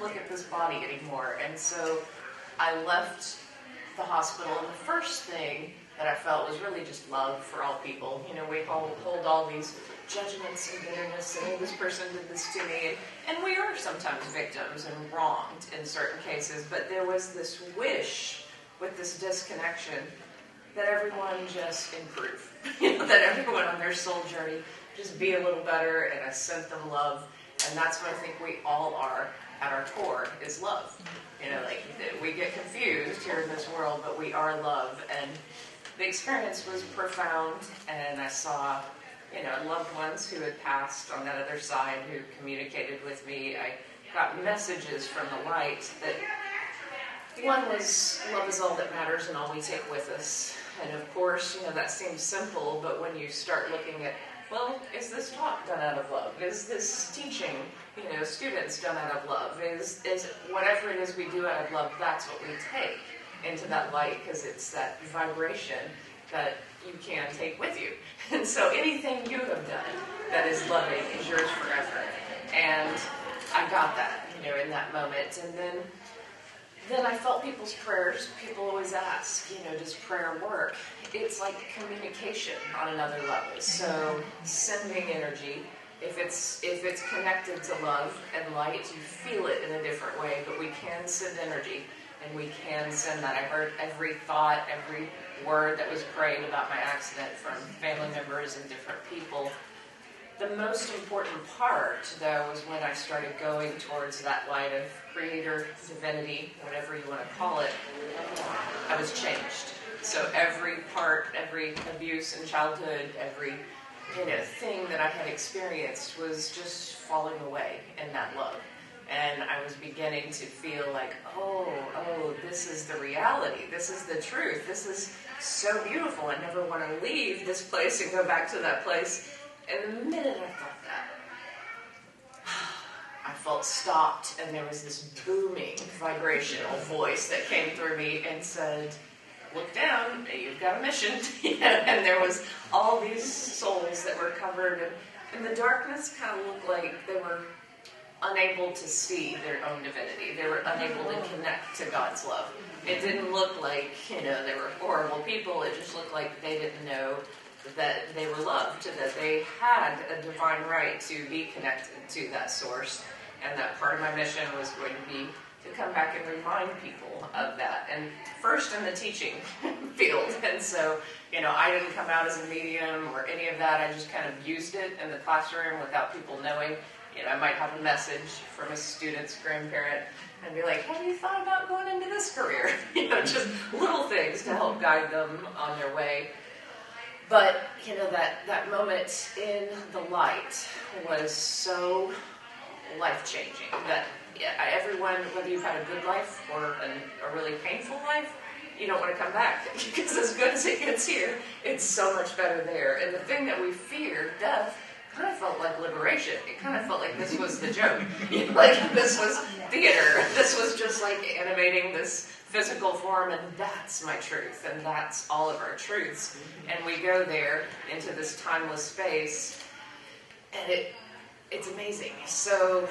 look at this body anymore. And so I left the hospital, and the first thing that I felt was really just love for all people. We hold all these judgments and bitterness, and this person did this to me. And we are sometimes victims and wronged in certain cases, but there was this wish with this disconnection that everyone just improve. That everyone on their soul journey just be a little better, and I sent them love. And that's what I think we all are at our core, is love. Like we get confused here in this world, but we are love. And the experience was profound, and I saw, loved ones who had passed on that other side who communicated with me. I got messages from the light that one was, love is all that matters and all we take with us. And of course, that seems simple, but when you start looking at, well, is this talk done out of love? Is this teaching, students done out of love? Is whatever it is we do out of love, that's what we take into that light, because it's that vibration that you can take with you. And so anything you have done that is loving is yours forever. And I got that, in that moment. And then I felt people's prayers. People always ask, does prayer work? It's like communication on another level. So sending energy, if it's connected to love and light, you feel it in a different way, but we can send energy, and we can send that. I heard every thought, every word that was prayed about my accident from family members and different people. The most important part, though, was when I started going towards that light of creator, divinity, whatever you want to call it, I was changed. So every part, every abuse in childhood, every thing that I had experienced was just falling away in that love. And I was beginning to feel like, oh, this is the reality. This is the truth. This is so beautiful. I never want to leave this place and go back to that place. And the minute I thought that, I felt stopped, and there was this booming vibrational voice that came through me and said, look down, you've got a mission. And there was all these souls that were covered, and the darkness kind of looked like they were unable to see their own divinity. They were unable to connect to God's love. It didn't look like, they were horrible people. It just looked like they didn't know that they were loved, that they had a divine right to be connected to that source. And that part of my mission was going to be to come back and remind people of that. And first in the teaching field. And so, I didn't come out as a medium or any of that. I just kind of used it in the classroom without people knowing. I might have a message from a student's grandparent and be like, have you thought about going into this career? Just little things to help guide them on their way. But, that moment in the light was so life-changing that everyone, whether you've had a good life or a really painful life, you don't want to come back. Because as good as it gets here, it's so much better there. And the thing that we fear, death, kind of felt like liberation. It kind of felt like this was the joke. Like this was theater. This was just like animating this physical form, and that's my truth, and that's all of our truths. And we go there into this timeless space, and it's amazing. So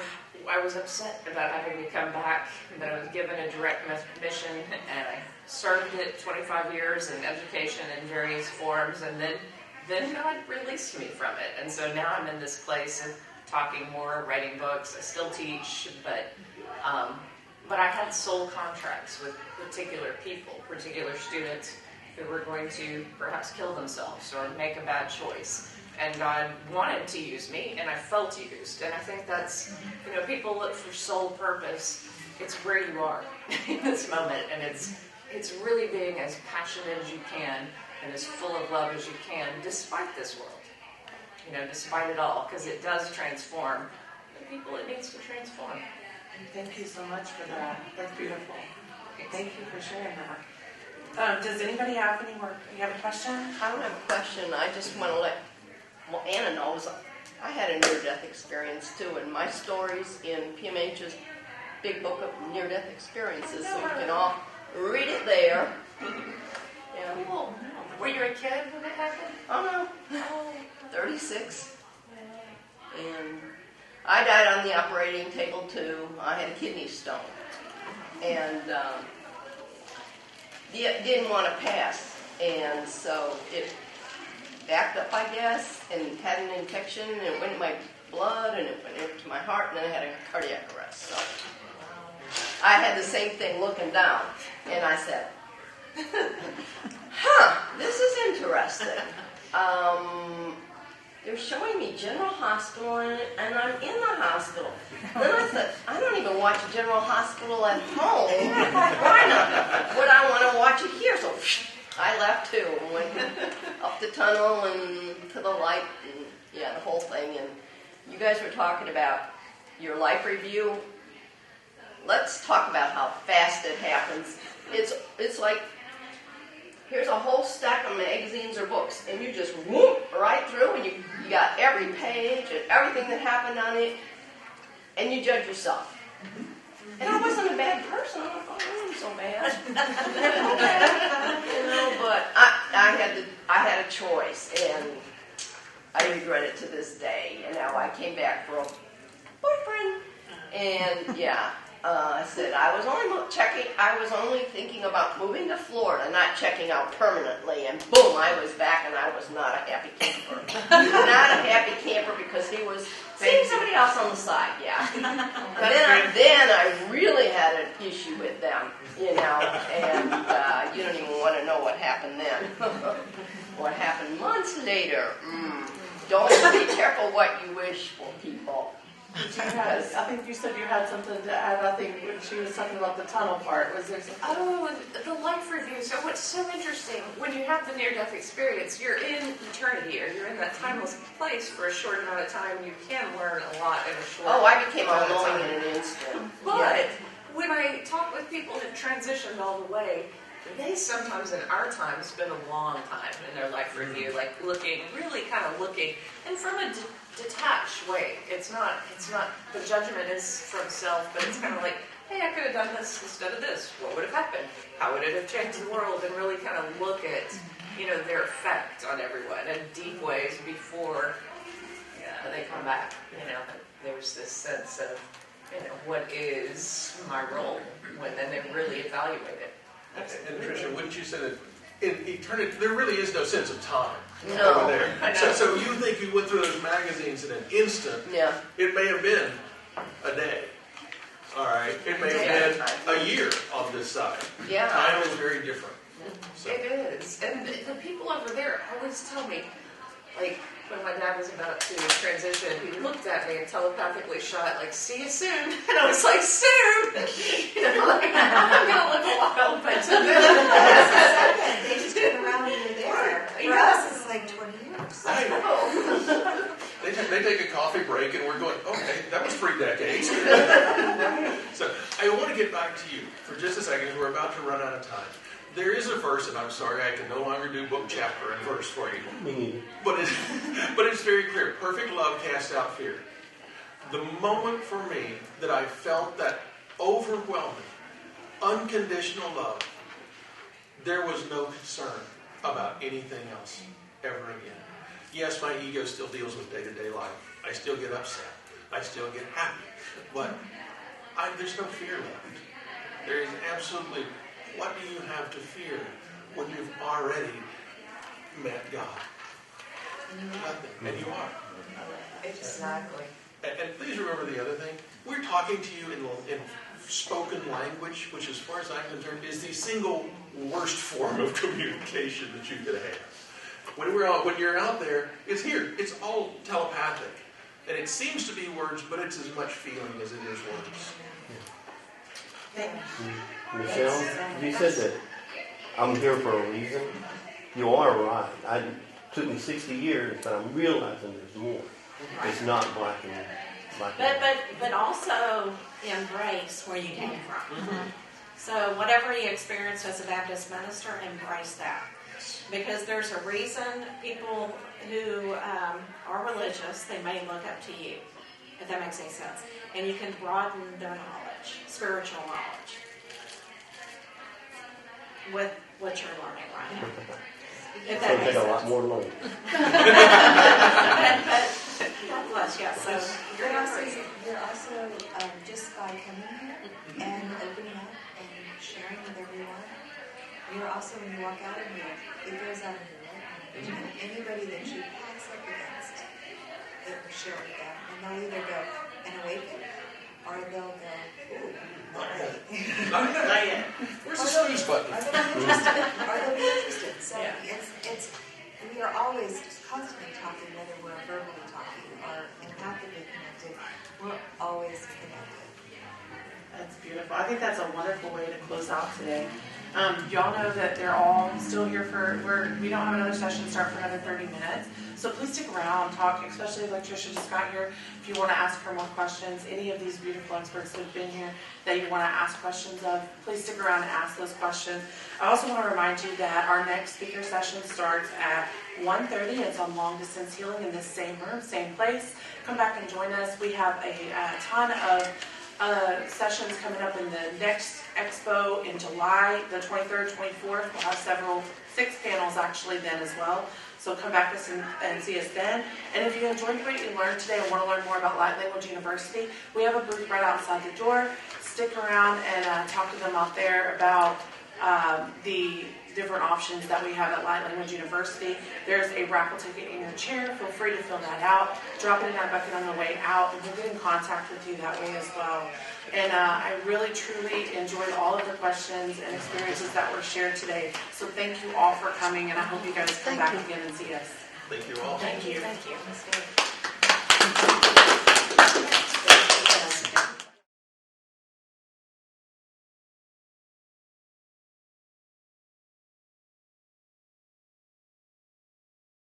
I was upset about having to come back, but I was given a direct mission, and I served it 25 years in education in various forms, and then God released me from it. And so now I'm in this place of talking more, writing books. I still teach, but I had soul contracts with particular people, particular students who were going to perhaps kill themselves or make a bad choice. And God wanted to use me, and I felt used. And I think that's, people look for soul purpose. It's where you are in this moment, and it's really being as passionate as you can and as full of love as you can, despite this world. Despite it all, because it does transform the people it needs to transform. Thank you so much for that. That's beautiful. Thank you for sharing that. Does anybody have any more? You have a question? I don't have a question. I just want to let Anna know. I had a near-death experience too, and my story's in PMH's big book of near-death experiences, so you can all read it there. Yeah. Cool. Were you a kid when it happened? Oh no, 36. And I died on the operating table too. I had a kidney stone. And didn't want to pass. And so it backed up, I guess, and had an infection, and it went in my blood, and it went into my heart, and then I had a cardiac arrest. So I had the same thing looking down. And I said, This is interesting. They're showing me General Hospital, and I'm in the hospital. Then I said, I don't even watch General Hospital at home. Why not? Would I want to watch it here? So I left too, and went up the tunnel and to the light, and yeah, the whole thing. And you guys were talking about your life review. Let's talk about how fast it happens. It's like, here's a whole stack of magazines or books, and you just whoop right through, and you got every page and everything that happened on it, and you judge yourself. And I wasn't a bad person. I'm like, oh, I'm so bad. But I had a choice, and I regret it to this day. And now I came back for a boyfriend, and yeah. I said I was only thinking about moving to Florida, not checking out permanently, and boom, I was back, and I was not a happy camper. Not a happy camper because he was seeing somebody else on the side, yeah. Then I really had an issue with them, and you don't even want to know what happened then. What happened months later, don't be careful what you wish for, people. I think you said you had something to add. I think when she was talking about the tunnel part, was there something? Oh, and the life review. So what's so interesting, when you have the near-death experience, you're in eternity, or you're in that timeless place for a short amount of time. You can learn a lot in a short Oh, I became amount of all-knowing time. in an instant. But when I talk with people who've transitioned all the way, they sometimes in our time spend a long time in their life review, like really kind of looking, and from a detached way. It's not, the judgment is from self, but it's kind of like, hey, I could have done this instead of this. What would have happened? How would it have changed the world? And really kind of look at, their effect on everyone in deep ways before they come back. There's this sense of, what is my role then they really evaluate it. And Tricia, wouldn't you say that in eternity, there really is no sense of time No. over there? So you think you went through those magazines in an instant? Yeah. It may have been a day. All right. It may have been a year on this side. Yeah. Time is very different. So. It is. And the people over there always tell me, like, when my dad was about to transition, he looked at me and telepathically shot, like, see you soon. And I was like, soon! I'm going to live a while, but... They just turn around and you're there. For us, it's like 20 years. I know. They take a coffee break and we're going, okay, that was 3 decades. So I want to get back to you for just a second. We're about to run out of time. There is a verse, and I'm sorry I can no longer do book, chapter, and verse for you. But it's very clear. Perfect love casts out fear. The moment for me that I felt that overwhelming, unconditional love, there was no concern about anything else ever again. Yes, my ego still deals with day-to-day life. I still get upset. I still get happy. But there's no fear left. There is absolutely... What do you have to fear when you've already met God? Nothing. And you are. Exactly. And please remember the other thing. We're talking to you in spoken language, which as far as I'm concerned is the single worst form of communication that you could have. When you're out there, it's here. It's all telepathic. And it seems to be words, but it's as much feeling as it is words. Michelle, you said that I'm here for a reason. You are right. It took me 60 years, but I'm realizing there's more. It's not black and white. But also embrace where you came from. Mm-hmm. So whatever you experienced as a Baptist minister, embrace that. Because there's a reason people who are religious, they may look up to you, if that makes any sense. And you can broaden their knowledge, spiritual knowledge, with what you're learning right now. If that makes sense. A lot more to learn. but God bless you. So you're also just by coming here and opening up and sharing with everyone, you're also, when you walk out of here, it goes out in your life. And anybody that you pass up against, it will share with them. And they'll either go and awaken, or they'll go, ooh, all right. Not yet. Where's the snooze button? Or they'll be interested. Or they'll be interested. So Yeah. it's we are always constantly talking, whether we're verbally talking or empathically connected. We're always connected. That's beautiful. I think that's a wonderful way to close out today. Y'all know that they're all still here we don't have another session start for another 30 minutes. So please stick around, talk, especially like Tricia just got here. If you want to ask her more questions, any of these beautiful experts that have been here that you want to ask questions of, please stick around and ask those questions. I also want to remind you that our next speaker session starts at 1:30. It's on long distance healing in this same room, same place. Come back and join us. We have a ton of sessions coming up in the next expo in July, the 23rd, 24th. We'll have 6 panels actually then as well. So come back and see us then. And if you enjoyed what you learned today and want to learn more about Light Language University, we have a booth right outside the door. Stick around and talk to them out there about the different options that we have at Light Language University. There's a raffle ticket in your chair. Feel free to fill that out. Drop it in that bucket on the way out, and we'll get in contact with you that way as well. And I really, truly enjoyed all of the questions and experiences that were shared today. So thank you all for coming, and I hope you guys come back again and see us. Thank you all. Thank you. Thank you.